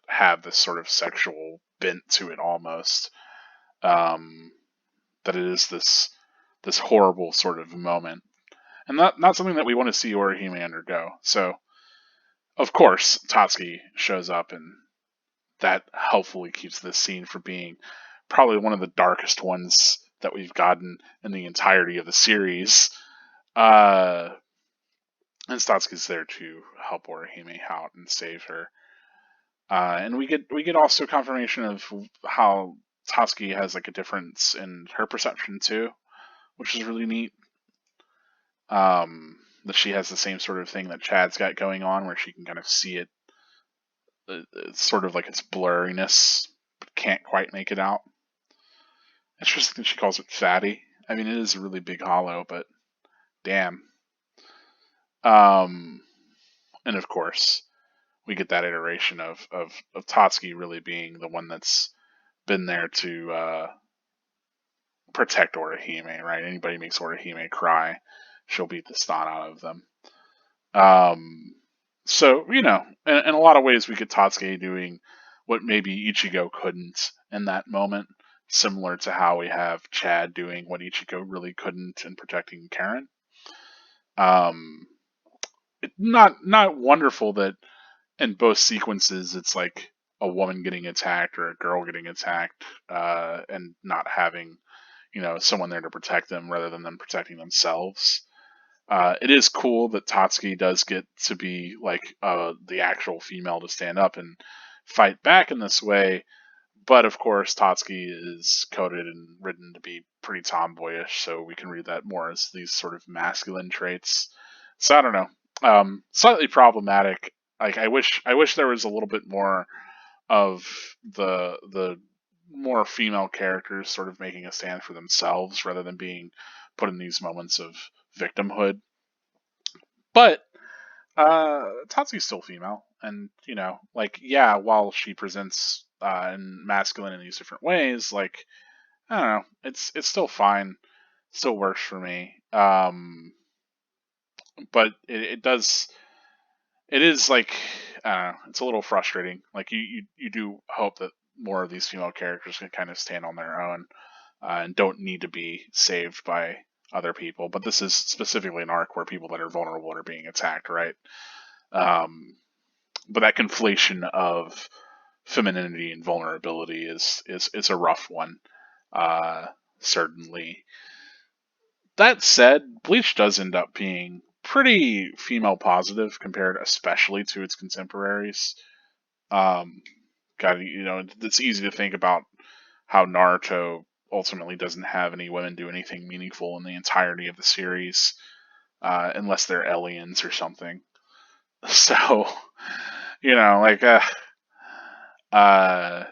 have this sort of sexual bent to it almost. Um, that it is this horrible sort of moment, and not something that we want to see Orihime undergo. So, of course, Tatsuki shows up, and that helpfully keeps this scene from being probably one of the darkest ones that we've gotten in the entirety of the series. And Statsuki's there to help Orihime out and save her. And we get also confirmation of how Tatsuki has like a difference in her perception too, which is really neat. That she has the same sort of thing that Chad's got going on, where she can kind of see it. It's sort of like its blurriness, but can't quite make it out. Interesting that she calls it fatty. I mean, it is a really big hollow, but damn. Um, and of course, we get that iteration of Tatsuki really being the one that's been there to protect Orihime, right? Anybody makes Orihime cry, she'll beat the ston out of them. So, in a lot of ways, we get Tatsuki doing what maybe Ichigo couldn't in that moment, similar to how we have Chad doing what Ichigo really couldn't in protecting Karen. Not wonderful that in both sequences it's like a woman getting attacked or a girl getting attacked, and not having someone there to protect them rather than them protecting themselves. It is cool that Tatsuki does get to be like the actual female to stand up and fight back in this way, but of course Tatsuki is coded and written to be pretty tomboyish, so we can read that more as these sort of masculine traits. So I don't know. Slightly problematic. Like I wish there was a little bit more of the more female characters sort of making a stand for themselves rather than being put in these moments of victimhood. But Tatsu's still female, and like, yeah, while she presents in masculine in these different ways, like, I don't know, it's still fine, still works for me. But it is like, I don't know, it's a little frustrating. Like, you do hope that more of these female characters can kind of stand on their own and don't need to be saved by other people. But this is specifically an arc where people that are vulnerable are being attacked, right? Um, but that conflation of femininity and vulnerability is a rough one. Uh, Certainly. That said, Bleach does end up being pretty female positive compared, especially to its contemporaries. Um, God, it's easy to think about how Naruto ultimately doesn't have any women do anything meaningful in the entirety of the series, unless they're aliens or something. So, like, uh,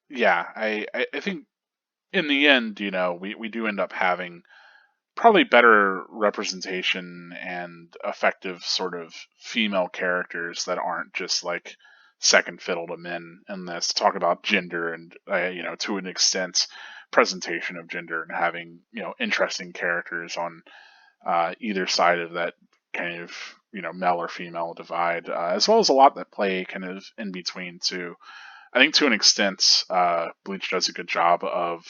yeah, I think in the end, we do end up having probably better representation and effective sort of female characters that aren't just like second fiddle to men in this. Talk about gender and to an extent presentation of gender and having interesting characters on either side of that kind of male or female divide, as well as a lot that play kind of in between too. I think to an extent, Bleach does a good job of,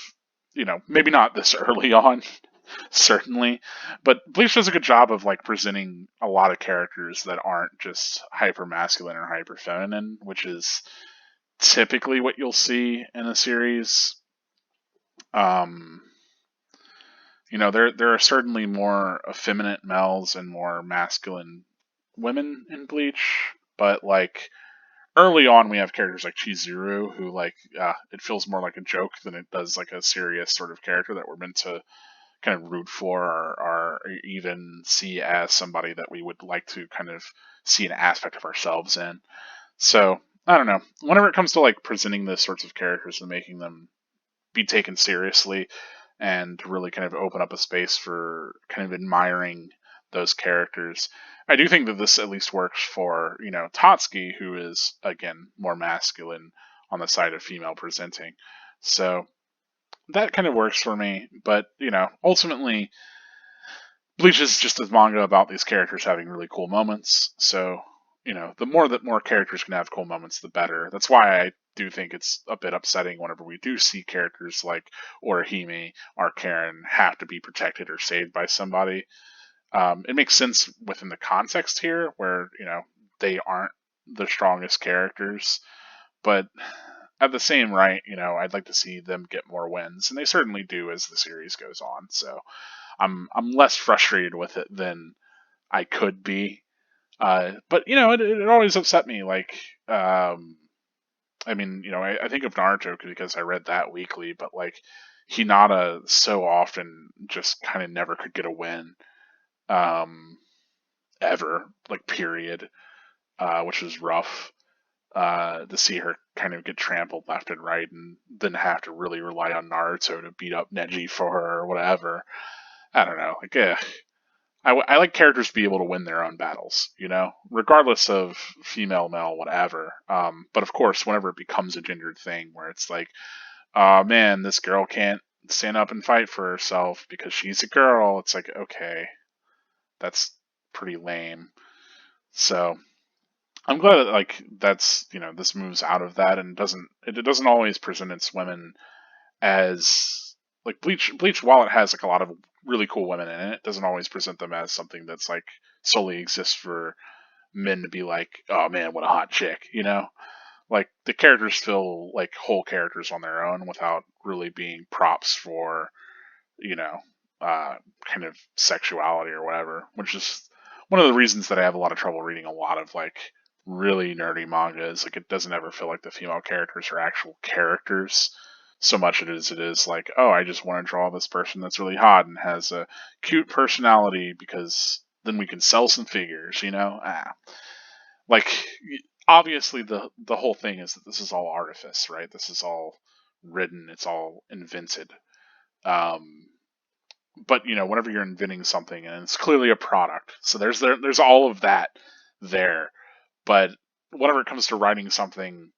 maybe not this early on, certainly, but Bleach does a good job of like presenting a lot of characters that aren't just hyper masculine or hyper feminine, which is typically what you'll see in a series. Um, there are certainly more effeminate males and more masculine women in Bleach, but like early on we have characters like Chizuru who like it feels more like a joke than it does like a serious sort of character that we're meant to kind of root for or even see as somebody that we would like to kind of see an aspect of ourselves in. So I don't know. Whenever it comes to like presenting those sorts of characters and making them be taken seriously and really kind of open up a space for kind of admiring those characters, I do think that this at least works for, Tatsuki, who is, again, more masculine on the side of female presenting. So that kind of works for me, but, ultimately, Bleach is just a manga about these characters having really cool moments. So, the more that more characters can have cool moments, the better. That's why I do think it's a bit upsetting whenever we do see characters like Orihime or Karen have to be protected or saved by somebody. It makes sense within the context here, where they aren't the strongest characters, but at the same right, I'd like to see them get more wins, and they certainly do as the series goes on. So I'm less frustrated with it than I could be. But it always upset me. Like, I mean, I think of Naruto because I read that weekly, but like Hinata so often just kind of never could get a win, um, ever, like period, which is rough. To see her kind of get trampled left and right, and then have to really rely on Naruto to beat up Neji for her or whatever. I don't know. Like, I like characters to be able to win their own battles, regardless of female, male, whatever. But of course, whenever it becomes a gendered thing where it's like, oh man, this girl can't stand up and fight for herself because she's a girl, it's like, okay, that's pretty lame. So I'm glad that like that's this moves out of that and doesn't always present its women as like Bleach while it has like a lot of really cool women in it, doesn't always present them as something that's like solely exists for men to be like, oh man, what a hot chick, like the characters feel like whole characters on their own without really being props for you know kind of sexuality or whatever, which is one of the reasons that I have a lot of trouble reading a lot of like really nerdy mangas. Like it doesn't ever feel like the female characters are actual characters so much as it is like, oh, I just want to draw this person that's really hot and has a cute personality because then we can sell some figures, like obviously the whole thing is that this is all artifice, right? This is all written, it's all invented. Um, but whenever you're inventing something and it's clearly a product, so there's all of that there. But whenever it comes to writing something,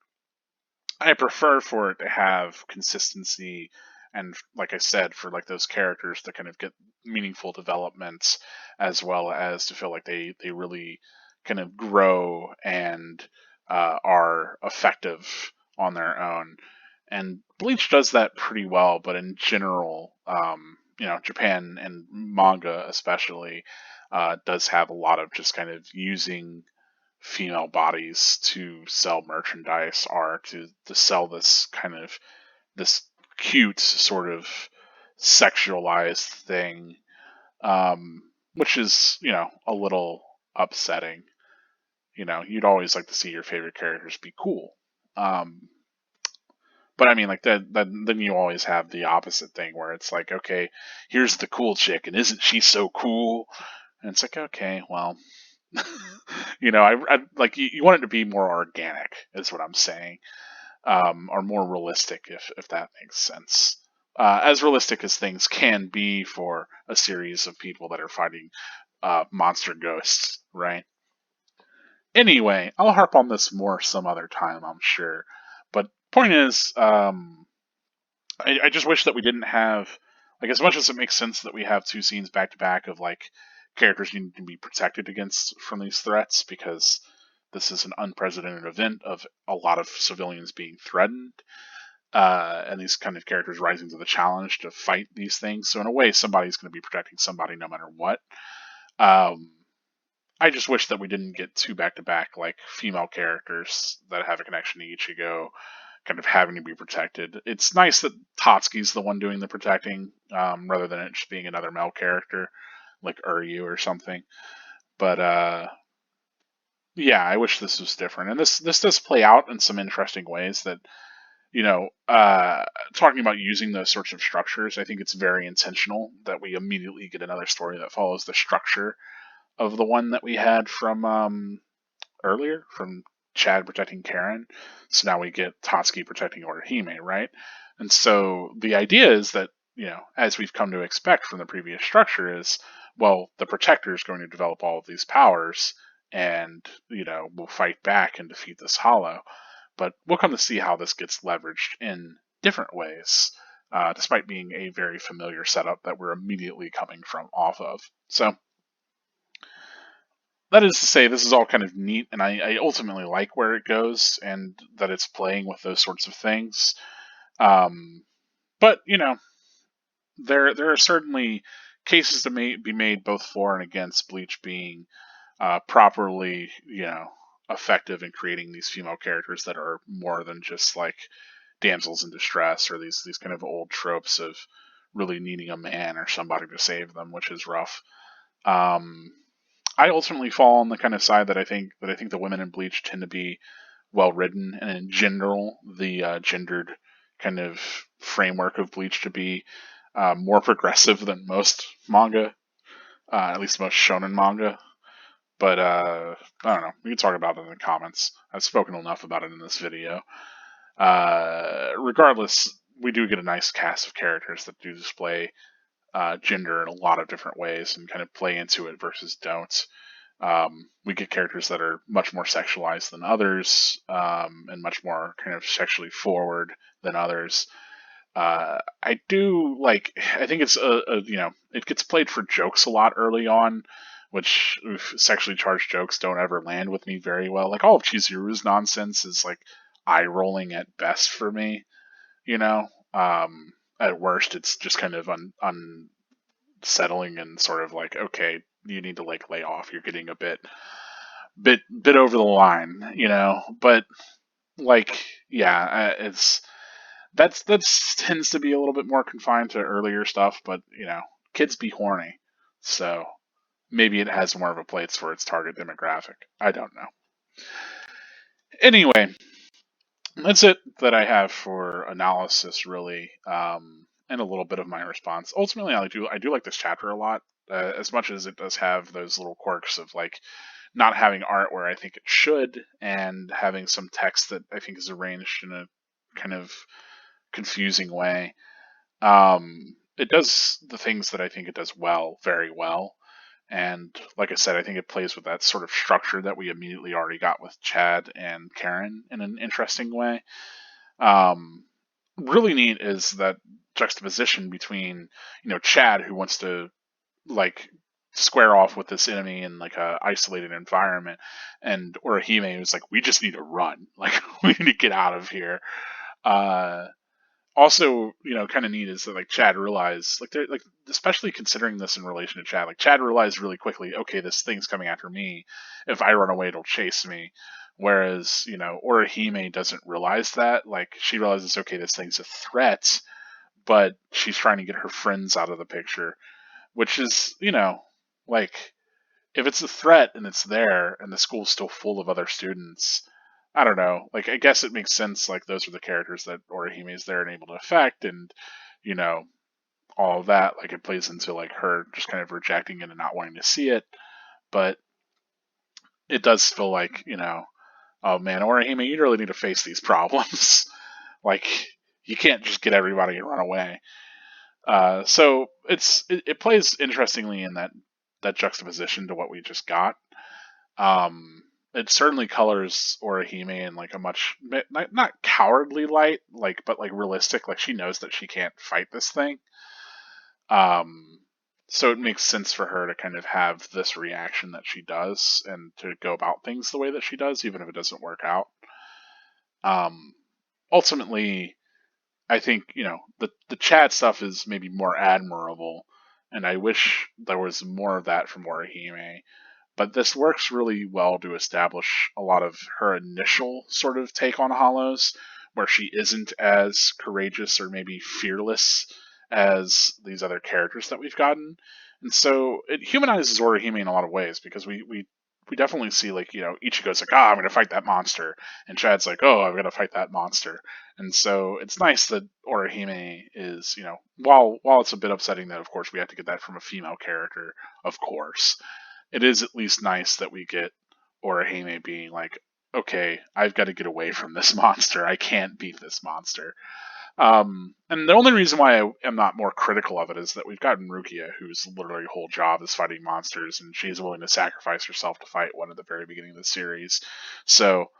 I prefer for it to have consistency, and like I said, for like those characters to kind of get meaningful developments, as well as to feel like they really kind of grow and are effective on their own. And Bleach does that pretty well, but in general, Japan and manga especially does have a lot of just kind of using female bodies to sell merchandise, or to sell this kind of this cute sort of sexualized thing, which is a little upsetting. You'd always like to see your favorite characters be cool. um, but I mean, like that then you always have the opposite thing where it's like, okay, here's the cool chick and isn't she so cool? And it's like, okay, well, I like, you want it to be more organic, is what I'm saying, or more realistic, if that makes sense. As realistic as things can be for a series of people that are fighting monster ghosts, right? Anyway, I'll harp on this more some other time, I'm sure. But point is, I just wish that we didn't have, like, as much as it makes sense that we have two scenes back to back of like characters needing to be protected against from these threats, because this is an unprecedented event of a lot of civilians being threatened, and these kind of characters rising to the challenge to fight these things. So in a way, somebody's going to be protecting somebody no matter what. Um, I just wish that we didn't get two back to back like female characters that have a connection to Ichigo kind of having to be protected. It's nice that Tatsuki's the one doing the protecting, rather than it just being another male character like Uryu or something. But yeah, I wish this was different, and this does play out in some interesting ways. That talking about using those sorts of structures, I think it's very intentional that we immediately get another story that follows the structure of the one that we had from earlier, from Chad protecting Karen. So now we get Tatsuki protecting Orihime, right? And so the idea is that, as we've come to expect from the previous structure, is, well, the protector is going to develop all of these powers and, will fight back and defeat this hollow. But we'll come to see how this gets leveraged in different ways, despite being a very familiar setup that we're immediately coming from off of. So that is to say, this is all kind of neat, and I ultimately like where it goes and that it's playing with those sorts of things. Um, but there are certainly cases to be made both for and against Bleach being properly, effective in creating these female characters that are more than just like damsels in distress, or these kind of old tropes of really needing a man or somebody to save them, which is rough. Um, I ultimately fall on the kind of side that I think the women in Bleach tend to be well written, and in general, the gendered kind of framework of Bleach to be more progressive than most manga, at least most shonen manga. But I don't know. We can talk about it in the comments. I've spoken enough about it in this video. Regardless, we do get a nice cast of characters that do display gender in a lot of different ways and kind of play into it versus don't. We get characters that are much more sexualized than others, and much more kind of sexually forward than others. I do like. I think it's it gets played for jokes a lot early on, which sexually charged jokes don't ever land with me very well. Like all of Chizuru's nonsense is like eye rolling at best for me. You know, at worst, it's just kind of unsettling and sort of like, okay, you need to like lay off. You're getting a bit over the line, But like, yeah, it's that's tends to be a little bit more confined to earlier stuff. But kids be horny, so maybe it has more of a place for its target demographic. I don't know. Anyway, that's it that I have for analysis, really, and a little bit of my response. Ultimately, I do like this chapter a lot, as much as it does have those little quirks of like not having art where I think it should, and having some text that I think is arranged in a kind of confusing way. It does the things that I think it does well, very well. And like I said, I think it plays with that sort of structure that we immediately already got with Chad and Karen in an interesting way. Um, really neat is that juxtaposition between, Chad, who wants to like square off with this enemy in like a isolated environment, and Orihime who's like, we just need to run, like we need to get out of here. Uh, Also, kind of neat is that like Chad realized, like they're like, especially considering this in relation to Chad, like Chad realized really quickly, okay, this thing's coming after me. If I run away, it'll chase me. Whereas, Orihime doesn't realize that. Like she realizes, okay, this thing's a threat, but she's trying to get her friends out of the picture, which is, like if it's a threat and it's there and the school's still full of other students, I don't know. Like, I guess it makes sense. Like, those are the characters that Orihime is there and able to affect, and you know, all of that. Like, it plays into like her just kind of rejecting it and not wanting to see it. But it does feel like, oh man, Orihime, you really need to face these problems. Like, you can't just get everybody and run away. So it plays interestingly in that juxtaposition to what we just got. It certainly colors Orihime in like a much not cowardly light, like but like realistic. Like she knows that she can't fight this thing. Um, so it makes sense for her to kind of have this reaction that she does and to go about things the way that she does, even if it doesn't work out. Um, Ultimately, I think the Chad stuff is maybe more admirable, and I wish there was more of that from Orihime. But this works really well to establish a lot of her initial sort of take on Hollows, where she isn't as courageous or maybe fearless as these other characters that we've gotten. And so it humanizes Orihime in a lot of ways because we definitely see like, Ichigo's like, I'm gonna fight that monster, and Chad's like, oh, I'm gonna fight that monster. And so it's nice that Orihime is, while it's a bit upsetting that of course we have to get that from a female character, of course, it is at least nice that we get Orihime being like, okay, I've got to get away from this monster. I can't beat this monster. And the only reason why I am not more critical of it is that we've gotten Rukia, whose literally whole job is fighting monsters, and she's willing to sacrifice herself to fight one at the very beginning of the series. So,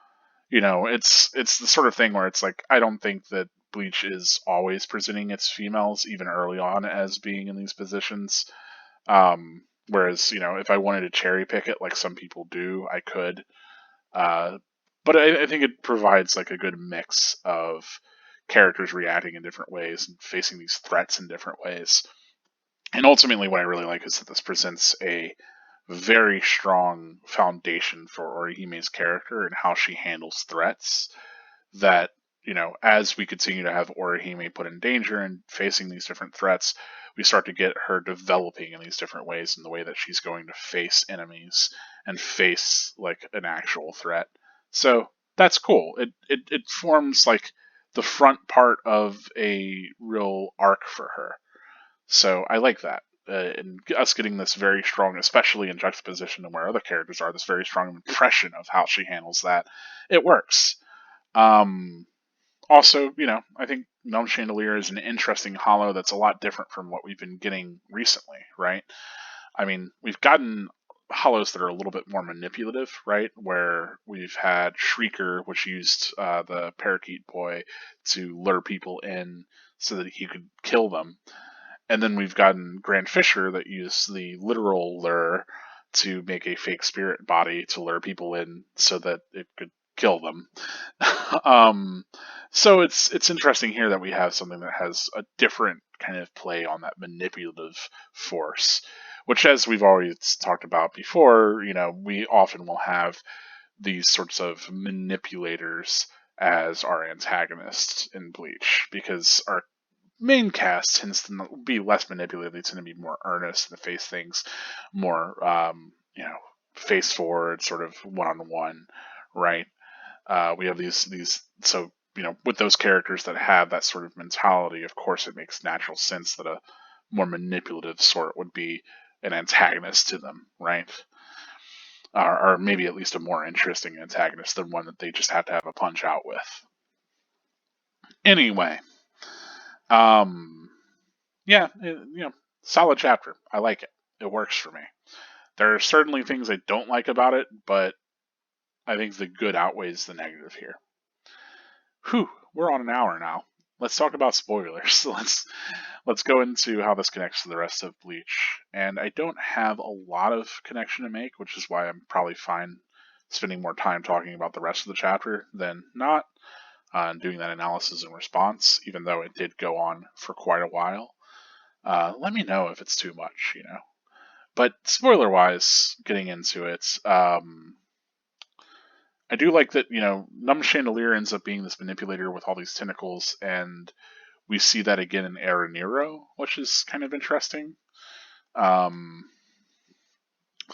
it's the sort of thing where it's like I don't think that Bleach is always presenting its females even early on as being in these positions. Whereas, if I wanted to cherry pick it like some people do, I could. Uh, but I think it provides like a good mix of characters reacting in different ways and facing these threats in different ways. And ultimately, what I really like is that this presents a very strong foundation for Orihime's character and how she handles threats. That, as we continue to have Orihime put in danger and facing these different threats, we start to get her developing in these different ways in the way that she's going to face enemies and face like an actual threat. So that's cool. It forms like the front part of a real arc for her. So I like that. And us getting this very strong, especially in juxtaposition to where other characters are, this very strong impression of how she handles that, it works. Um, Also, I think Gnome Chandelier is an interesting hollow that's a lot different from what we've been getting recently, right? I mean, we've gotten hollows that are a little bit more manipulative, right? Where we've had Shrieker, which used the parakeet boy to lure people in so that he could kill them. And then we've gotten Grand Fisher that used the literal lure to make a fake spirit body to lure people in so that it could kill them. um, so it's interesting here that we have something that has a different kind of play on that manipulative force, which, as we've always talked about before, we often will have these sorts of manipulators as our antagonists in Bleach because our main cast tends to be less manipulative. They tend to be more earnest and face things more, face forward, sort of one on one, right? We have these so with those characters that have that sort of mentality, of course it makes natural sense that a more manipulative sort would be an antagonist to them, right? or maybe at least a more interesting antagonist than one that they just had to have a punch out with. Anyway, um, yeah, solid chapter. I like it. It works for me. There are certainly things I don't like about it, but I think the good outweighs the negative here. Whew, we're on an hour now. Let's talk about spoilers. Let's go into how this connects to the rest of Bleach. And I don't have a lot of connection to make, which is why I'm probably fine spending more time talking about the rest of the chapter than not, doing that analysis and response, even though it did go on for quite a while. Let me know if it's too much, But spoiler-wise, getting into it, I do like that, Numb Chandelier ends up being this manipulator with all these tentacles, and we see that again in Era Nero, which is kind of interesting. So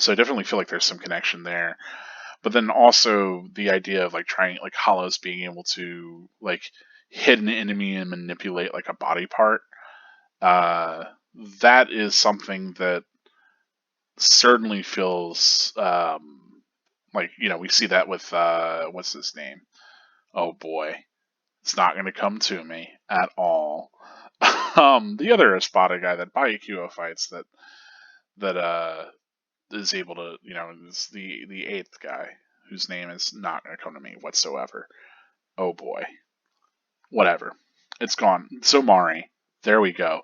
I definitely feel like there's some connection there. But then also the idea of trying Hollows being able to hit an enemy and manipulate a body part. That is something that certainly feels we see that with what's his name? Oh boy, it's not going to come to me at all. The other Espada guy that Byakuya fights that is able to is the eighth guy whose name is not going to come to me whatsoever. Oh boy, whatever, it's gone. Somari, there we go.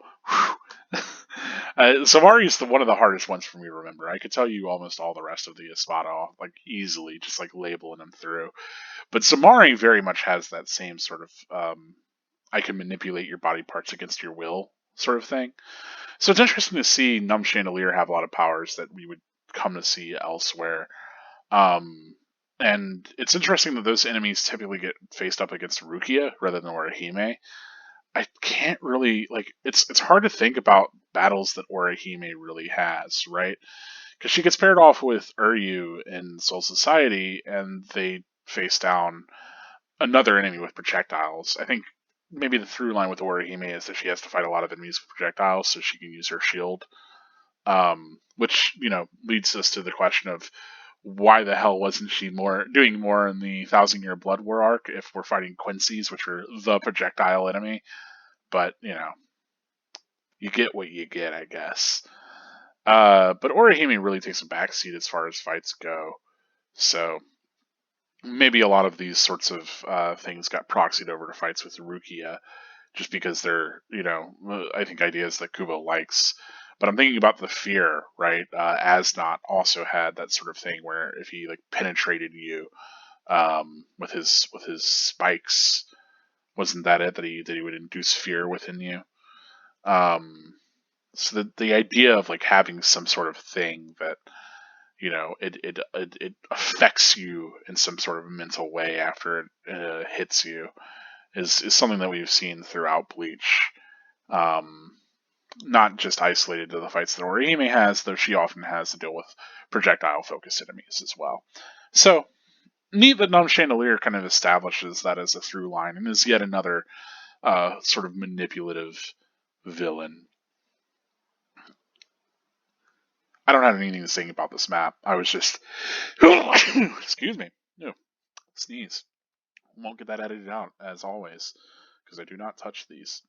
Somari is one of the hardest ones for me to remember. I could tell you almost all the rest of the Espada off easily, just labeling them through. But Somari very much has that same sort of I can manipulate your body parts against your will sort of thing. So it's interesting to see Numb Chandelier have a lot of powers that we would come to see elsewhere. And it's interesting that those enemies typically get faced up against Rukia rather than Orihime. I can't really it's hard to think about battles that Orihime really has, right? Because she gets paired off with Uryu in Soul Society, and they face down another enemy with projectiles. I think maybe the through line with Orihime is that she has to fight a lot of enemies with projectiles so she can use her shield. Which leads us to the question of why the hell wasn't she doing more in the Thousand Year Blood War arc if we're fighting Quincy's, which are the projectile enemy? But you get what you get, I guess. But Orihime really takes a backseat as far as fights go. So maybe a lot of these sorts of things got proxied over to fights with Rukia, just because they're, I think ideas that Kubo likes. But I'm thinking about the fear, right? Asnot also had that sort of thing where if he penetrated you with his spikes, wasn't that it? That he would induce fear within you. So the idea of having some sort of thing that it affects you in some sort of mental way after it hits you is something that we've seen throughout Bleach. Not just isolated to the fights that Orihime has, though she often has to deal with projectile-focused enemies as well. So, neat that Numb Chandelier kind of establishes that as a through line, and is yet another sort of manipulative villain. I don't have anything to say about this map. I was just... Excuse me. No. Sneeze. Won't get that edited out, as always, because I do not touch these.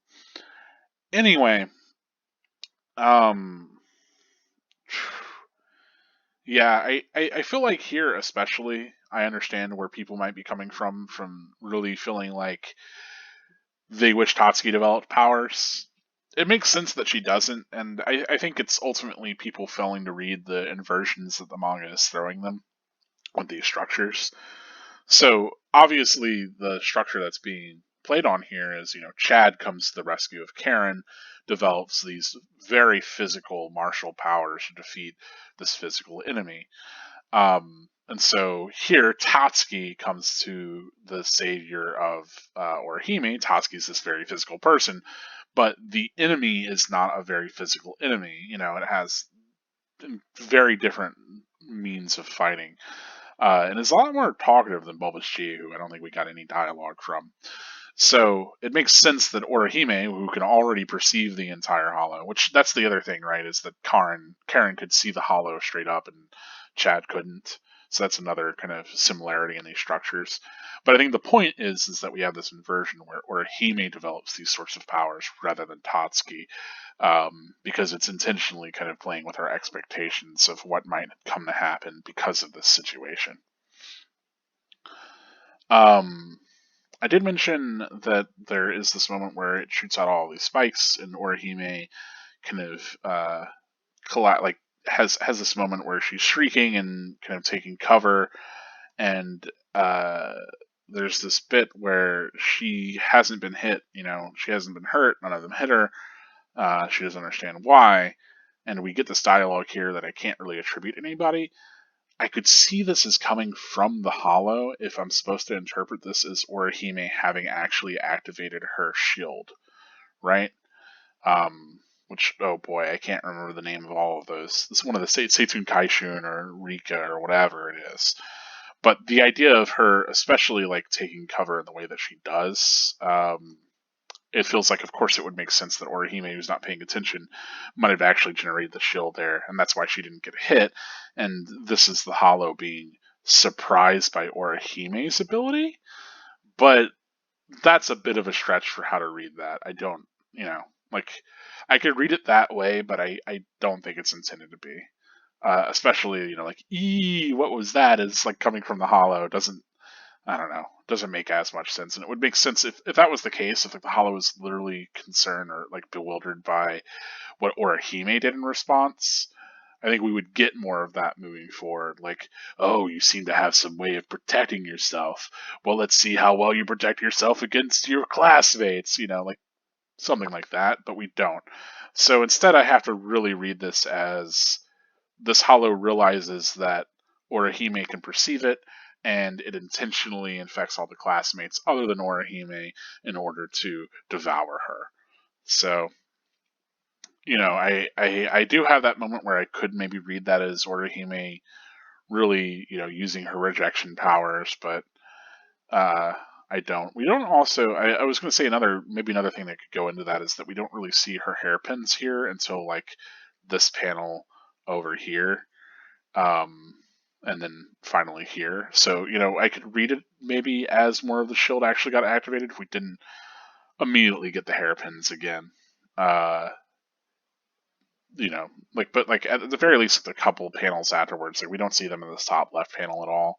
Anyway, yeah, I feel like here especially, I understand where people might be coming from really feeling like they wish Tatsuki developed powers. It makes sense that she doesn't, and I think it's ultimately people failing to read the inversions that the manga is throwing them with these structures. So obviously the structure that's being played on here is, Chad comes to the rescue of Karen, develops these very physical martial powers to defeat this physical enemy. And so here Tatsuki comes to the savior of Orihime. Tatsuki's this very physical person, but the enemy is not a very physical enemy. It has very different means of fighting. And is a lot more talkative than Bulbous G, who I don't think we got any dialogue from. So it makes sense that Orihime, who can already perceive the entire hollow, which that's the other thing, right, is that Karen could see the hollow straight up and Chad couldn't. So that's another kind of similarity in these structures. But I think the point is that we have this inversion where Hime develops these sorts of powers rather than Tatsuki, because it's intentionally kind of playing with our expectations of what might come to happen because of this situation. I did mention that there is this moment where it shoots out all these spikes, and Orihime kind of like has this moment where she's shrieking and kind of taking cover, and there's this bit where she hasn't been hit. She hasn't been hurt. None of them hit her. She doesn't understand why, and we get this dialogue here that I can't really attribute to anybody. I could see this as coming from the Hollow if I'm supposed to interpret this as Orihime having actually activated her shield, right? Which, oh boy, I can't remember the name of all of those. It's one of the Seitun Kaishun or Rika or whatever it is. But the idea of her, especially like taking cover in the way that she does, it feels like, of course, it would make sense that Orihime, who's not paying attention, might have actually generated the shield there, and that's why she didn't get hit. And this is the Hollow being surprised by Orihime's ability, but that's a bit of a stretch for how to read that. I don't, like, I could read it that way, but I don't think it's intended to be. Especially, like, what was that? Is like coming from the Hollow. I don't know, doesn't make as much sense. And it would make sense if that was the case, if like the Hollow was literally concerned or like bewildered by what Orihime did in response. I think we would get more of that moving forward. Like, oh, you seem to have some way of protecting yourself. Well, let's see how well you protect yourself against your classmates, like something like that, but we don't. So instead, I have to really read this as this Hollow realizes that Orihime can perceive it, and it intentionally infects all the classmates other than Orihime in order to devour her. So, I do have that moment where I could maybe read that as Orihime really, using her rejection powers, but I don't. We don't also. I was going to say another thing that could go into that is that we don't really see her hairpins here until like this panel over here, and then finally here. So I could read it maybe as more of the shield actually got activated if we didn't immediately get the hairpins again. But like at the very least, a couple panels afterwards, like we don't see them in the top left panel at all,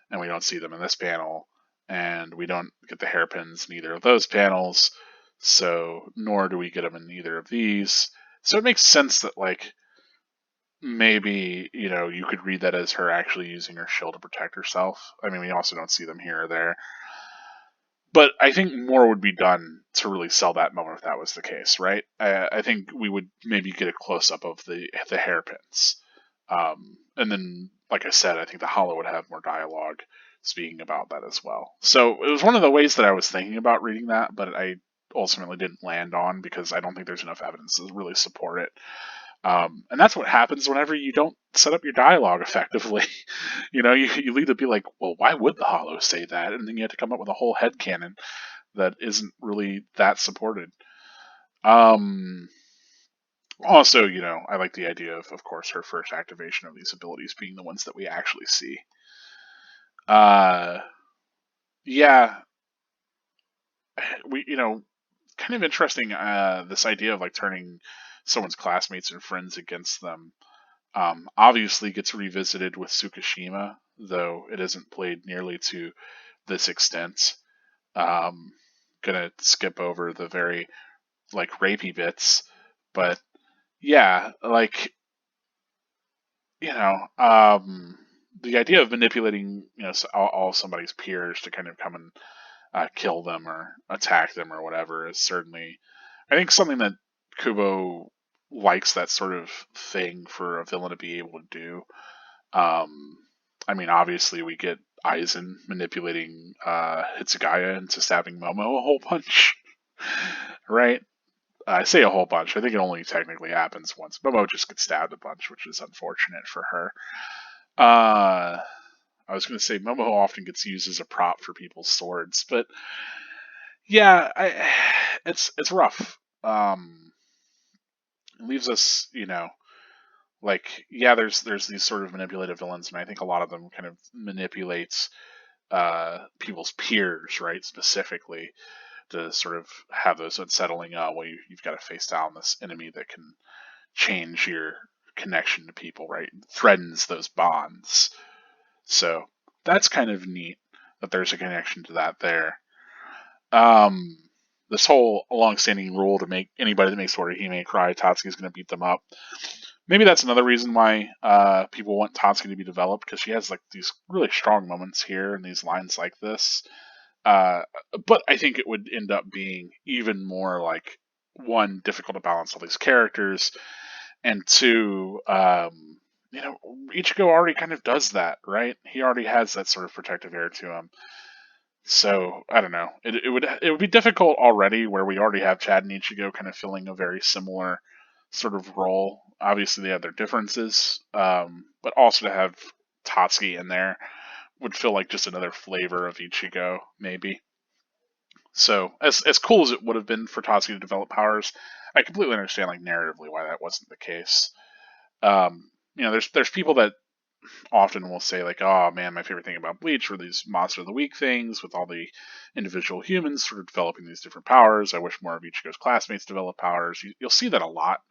and we don't see them in this panel, and we don't get the hairpins in either of those panels. So nor do we get them in either of these. So it makes sense that like maybe you could read that as her actually using her shield to protect herself. I mean, we also don't see them here or there. But I think more would be done to really sell that moment if that was the case, right? I think we would maybe get a close up of the hairpins, and then, like I said, I think the Hollow would have more dialogue speaking about that as well. So it was one of the ways that I was thinking about reading that, but I ultimately didn't land on because I don't think there's enough evidence to really support it. And that's what happens whenever you don't set up your dialogue effectively. You lead to be like, well, why would the Hollow say that? And then you have to come up with a whole headcanon that isn't really that supported. Also, I like the idea of course, her first activation of these abilities being the ones that we actually see. Yeah, we, kind of interesting, this idea of like turning someone's classmates and friends against them. Obviously gets revisited with Tsukishima, though it isn't played nearly to this extent. Gonna skip over the very like rapey bits, but yeah, like the idea of manipulating all somebody's peers to kind of come and kill them or attack them or whatever is certainly, I think, something that Kubo likes that sort of thing for a villain to be able to do. I mean, obviously, we get Aizen manipulating Hitsugaya into stabbing Momo a whole bunch, right? I say a whole bunch. I think it only technically happens once. Momo just gets stabbed a bunch, which is unfortunate for her. I was going to say Momo often gets used as a prop for people's swords, but yeah, it's rough. It leaves us, Like, yeah, there's these sort of manipulative villains, and I think a lot of them kind of manipulates people's peers, right? Specifically to sort of have those unsettling, well, you've got to face down this enemy that can change your connection to people, right? Threatens those bonds. So that's kind of neat that there's a connection to that there. Um, this whole long-standing rule to make anybody that makes Orihime cry, Tatsuki is going to beat them up. Maybe that's another reason why people want Tatsuki to be developed, because she has like these really strong moments here and these lines like this. Uh, but I think it would end up being even more like, one, difficult to balance all these characters, and two, Ichigo already kind of does that, right? He already has that sort of protective air to him. So I don't know. It would be difficult already, where we already have Chad and Ichigo kind of filling a very similar sort of role. Obviously, they have their differences, but also to have Tatsuki in there would feel like just another flavor of Ichigo, maybe. So as cool as it would have been for Tatsuki to develop powers, I completely understand like narratively why that wasn't the case. There's people that often will say like, oh man, my favorite thing about Bleach were these Monster of the Week things with all the individual humans sort of developing these different powers. I wish more of Ichigo's classmates develop powers. You'll see that a lot.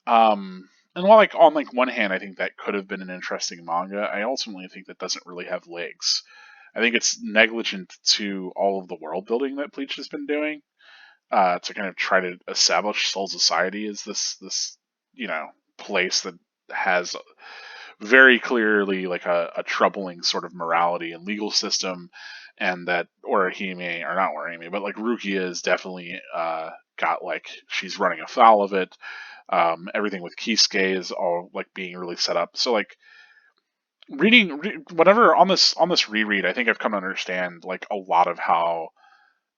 And while like on like one hand, I think that could have been an interesting manga, I ultimately think that doesn't really have legs. I think it's negligent to all of the world building that Bleach has been doing, to kind of try to establish Soul Society as this place that has very clearly like a troubling sort of morality and legal system, and that Orihime, or not Orihime, but like Rukia is definitely got like, she's running afoul of it. Everything with Kisuke is all like being really set up. So like whatever on this reread, I think I've come to understand like a lot of how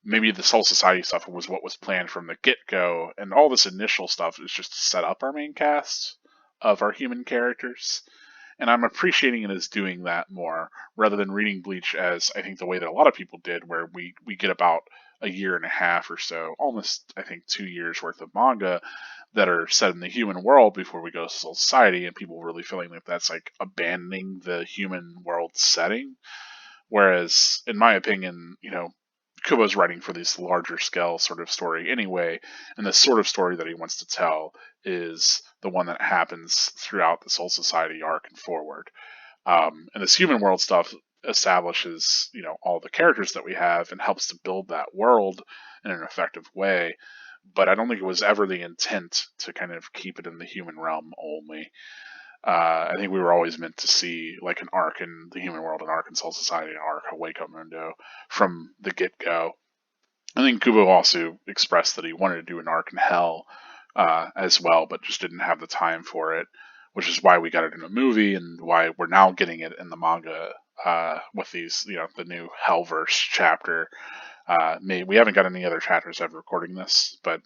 maybe the Soul Society stuff was what was planned from the get go, and all this initial stuff is just to set up our main cast of our human characters. And I'm appreciating it as doing that more, rather than reading Bleach as I think the way that a lot of people did, where we get about a year and a half or so, almost I think 2 years worth of manga that are set in the human world before we go to Soul Society, and people really feeling like that's like abandoning the human world setting. Whereas, in my opinion, Kubo's writing for this larger scale sort of story anyway, and the sort of story that he wants to tell is the one that happens throughout the Soul Society arc and forward. And this human world stuff establishes, all the characters that we have and helps to build that world in an effective way. But I don't think it was ever the intent to kind of keep it in the human realm only. I think we were always meant to see like an arc in the human world, an arc in Soul Society, an arc of Wake Up Mundo from the get go. I think Kubo also expressed that he wanted to do an arc in Hell as well, but just didn't have the time for it, which is why we got it in a movie and why we're now getting it in the manga with these, the new Hellverse chapter. We haven't got any other chapters ever recording this, but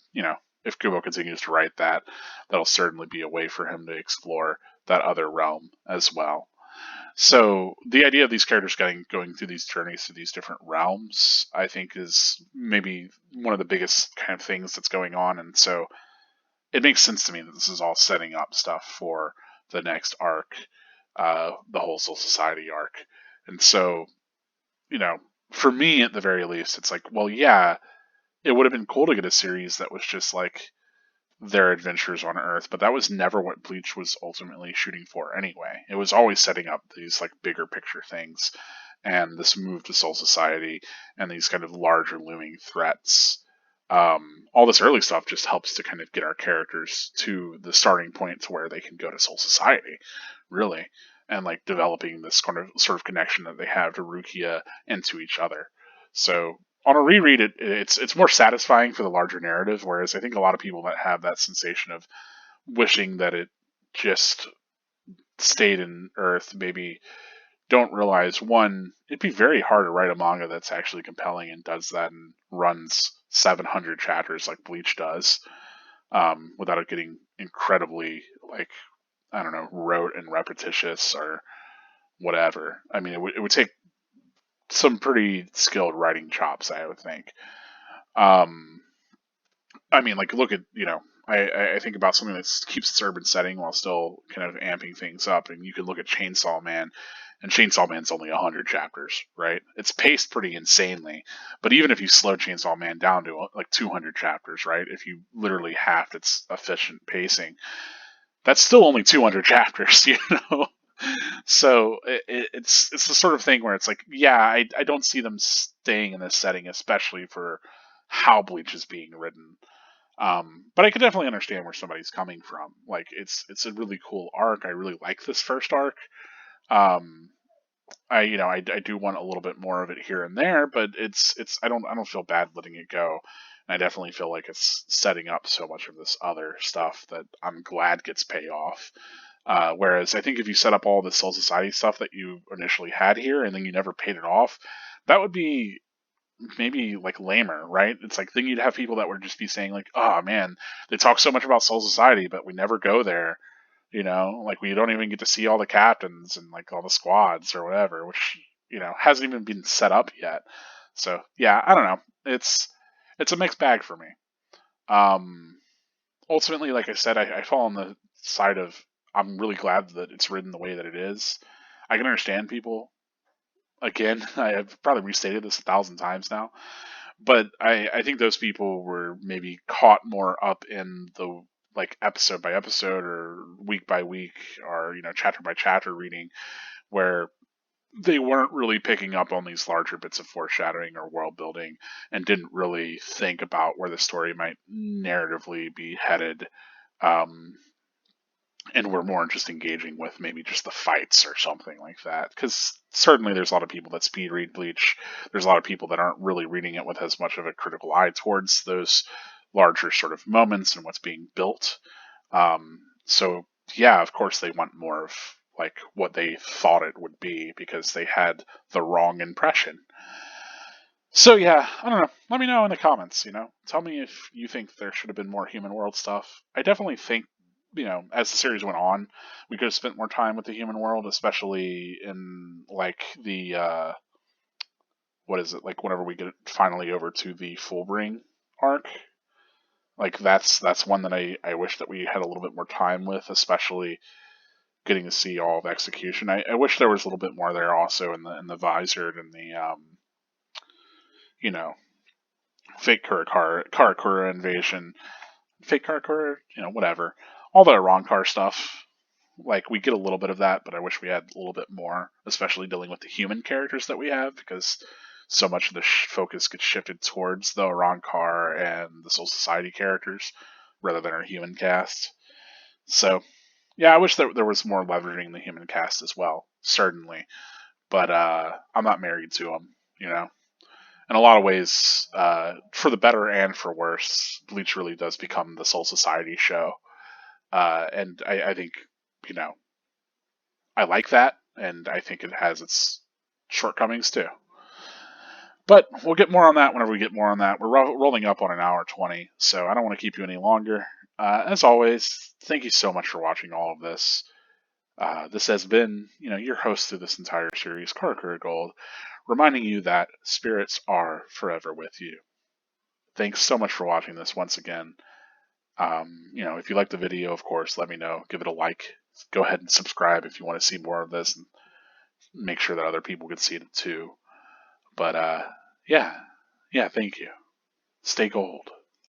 if Kubo continues to write that, that'll certainly be a way for him to explore that other realm as well. So the idea of these characters going through these journeys through these different realms, I think, is maybe one of the biggest kind of things that's going on, and so it makes sense to me that this is all setting up stuff for the next arc, the whole Soul Society arc, and so for me at the very least, it's like, well, yeah, it would have been cool to get a series that was just like their adventures on Earth, but that was never what Bleach was ultimately shooting for anyway. It was always setting up these like bigger picture things, and this move to Soul Society and these kind of larger looming threats. All this early stuff just helps to kind of get our characters to the starting point to where they can go to Soul Society, really, and like developing this kind of sort of connection that they have to Rukia and to each other. So on a reread, it's more satisfying for the larger narrative. Whereas I think a lot of people that have that sensation of wishing that it just stayed in Earth maybe don't realize, one, it'd be very hard to write a manga that's actually compelling and does that and runs 700 chapters like Bleach does, without it getting incredibly like, I don't know, rote and repetitious or whatever. I mean, it would take some pretty skilled writing chops, I would think. Um, I mean, like, look at I think about something that keeps its urban setting while still kind of amping things up. And you can look at Chainsaw Man, and Chainsaw Man's only 100 chapters, right? It's paced pretty insanely, but even if you slow Chainsaw Man down to like 200 chapters, right? If you literally half its efficient pacing, that's still only 200 chapters, you know. So it's the sort of thing where it's like, yeah, I don't see them staying in this setting, especially for how Bleach is being written. But I could definitely understand where somebody's coming from. Like, it's a really cool arc. I really like this first arc. Um, I do want a little bit more of it here and there, but I don't feel bad letting it go. And I definitely feel like it's setting up so much of this other stuff that I'm glad gets payoff. Whereas I think if you set up all the Soul Society stuff that you initially had here and then you never paid it off, that would be maybe like lamer, right? It's like then you'd have people that would just be saying like, "Oh man, they talk so much about Soul Society, but we never go there." Like we don't even get to see all the captains and like all the squads or whatever, which hasn't even been set up yet. So yeah, I don't know. It's a mixed bag for me. Um, Ultimately, like I said, I fall on the side of I'm really glad that it's written the way that it is. I can understand people. Again, I have probably restated this 1,000 times now, but I think those people were maybe caught more up in the like episode by episode or week by week or chapter by chapter reading where they weren't really picking up on these larger bits of foreshadowing or world building and didn't really think about where the story might narratively be headed. Um, and we're more just engaging with maybe just the fights or something like that. Because certainly there's a lot of people that speed read Bleach. There's a lot of people that aren't really reading it with as much of a critical eye towards those larger sort of moments and what's being built. So yeah, of course they want more of like what they thought it would be because they had the wrong impression. So yeah, I don't know. Let me know in the comments. Tell me if you think there should have been more human world stuff. I definitely think, as the series went on, we could have spent more time with the human world, especially in like the what is it like whenever we get finally over to the Fullbring arc. Like that's one that I wish that we had a little bit more time with, especially getting to see all of execution. I wish there was a little bit more there also in the Visored and the you know fake Karakura invasion, fake Karakura, whatever. All the Arrancar stuff, like we get a little bit of that, but I wish we had a little bit more, especially dealing with the human characters that we have, because so much of the focus gets shifted towards the Arrancar and the Soul Society characters rather than our human cast. So, yeah, I wish that there was more leveraging the human cast as well, certainly. But I'm not married to them. In a lot of ways, for the better and for worse, Bleach really does become the Soul Society show. And I think, you know, I like that, and I think it has its shortcomings too. But we'll get more on that whenever we get more on that. We're rolling up on an hour 20, so I don't want to keep you any longer. As always, thank you so much for watching all of this. This has been, your host through this entire series, Karakura Gold, reminding you that spirits are forever with you. Thanks so much for watching this once again. If you like the video, of course, let me know. Give it a like. Go ahead and subscribe if you want to see more of this, and make sure that other people can see it too. But yeah, thank you. Stay gold.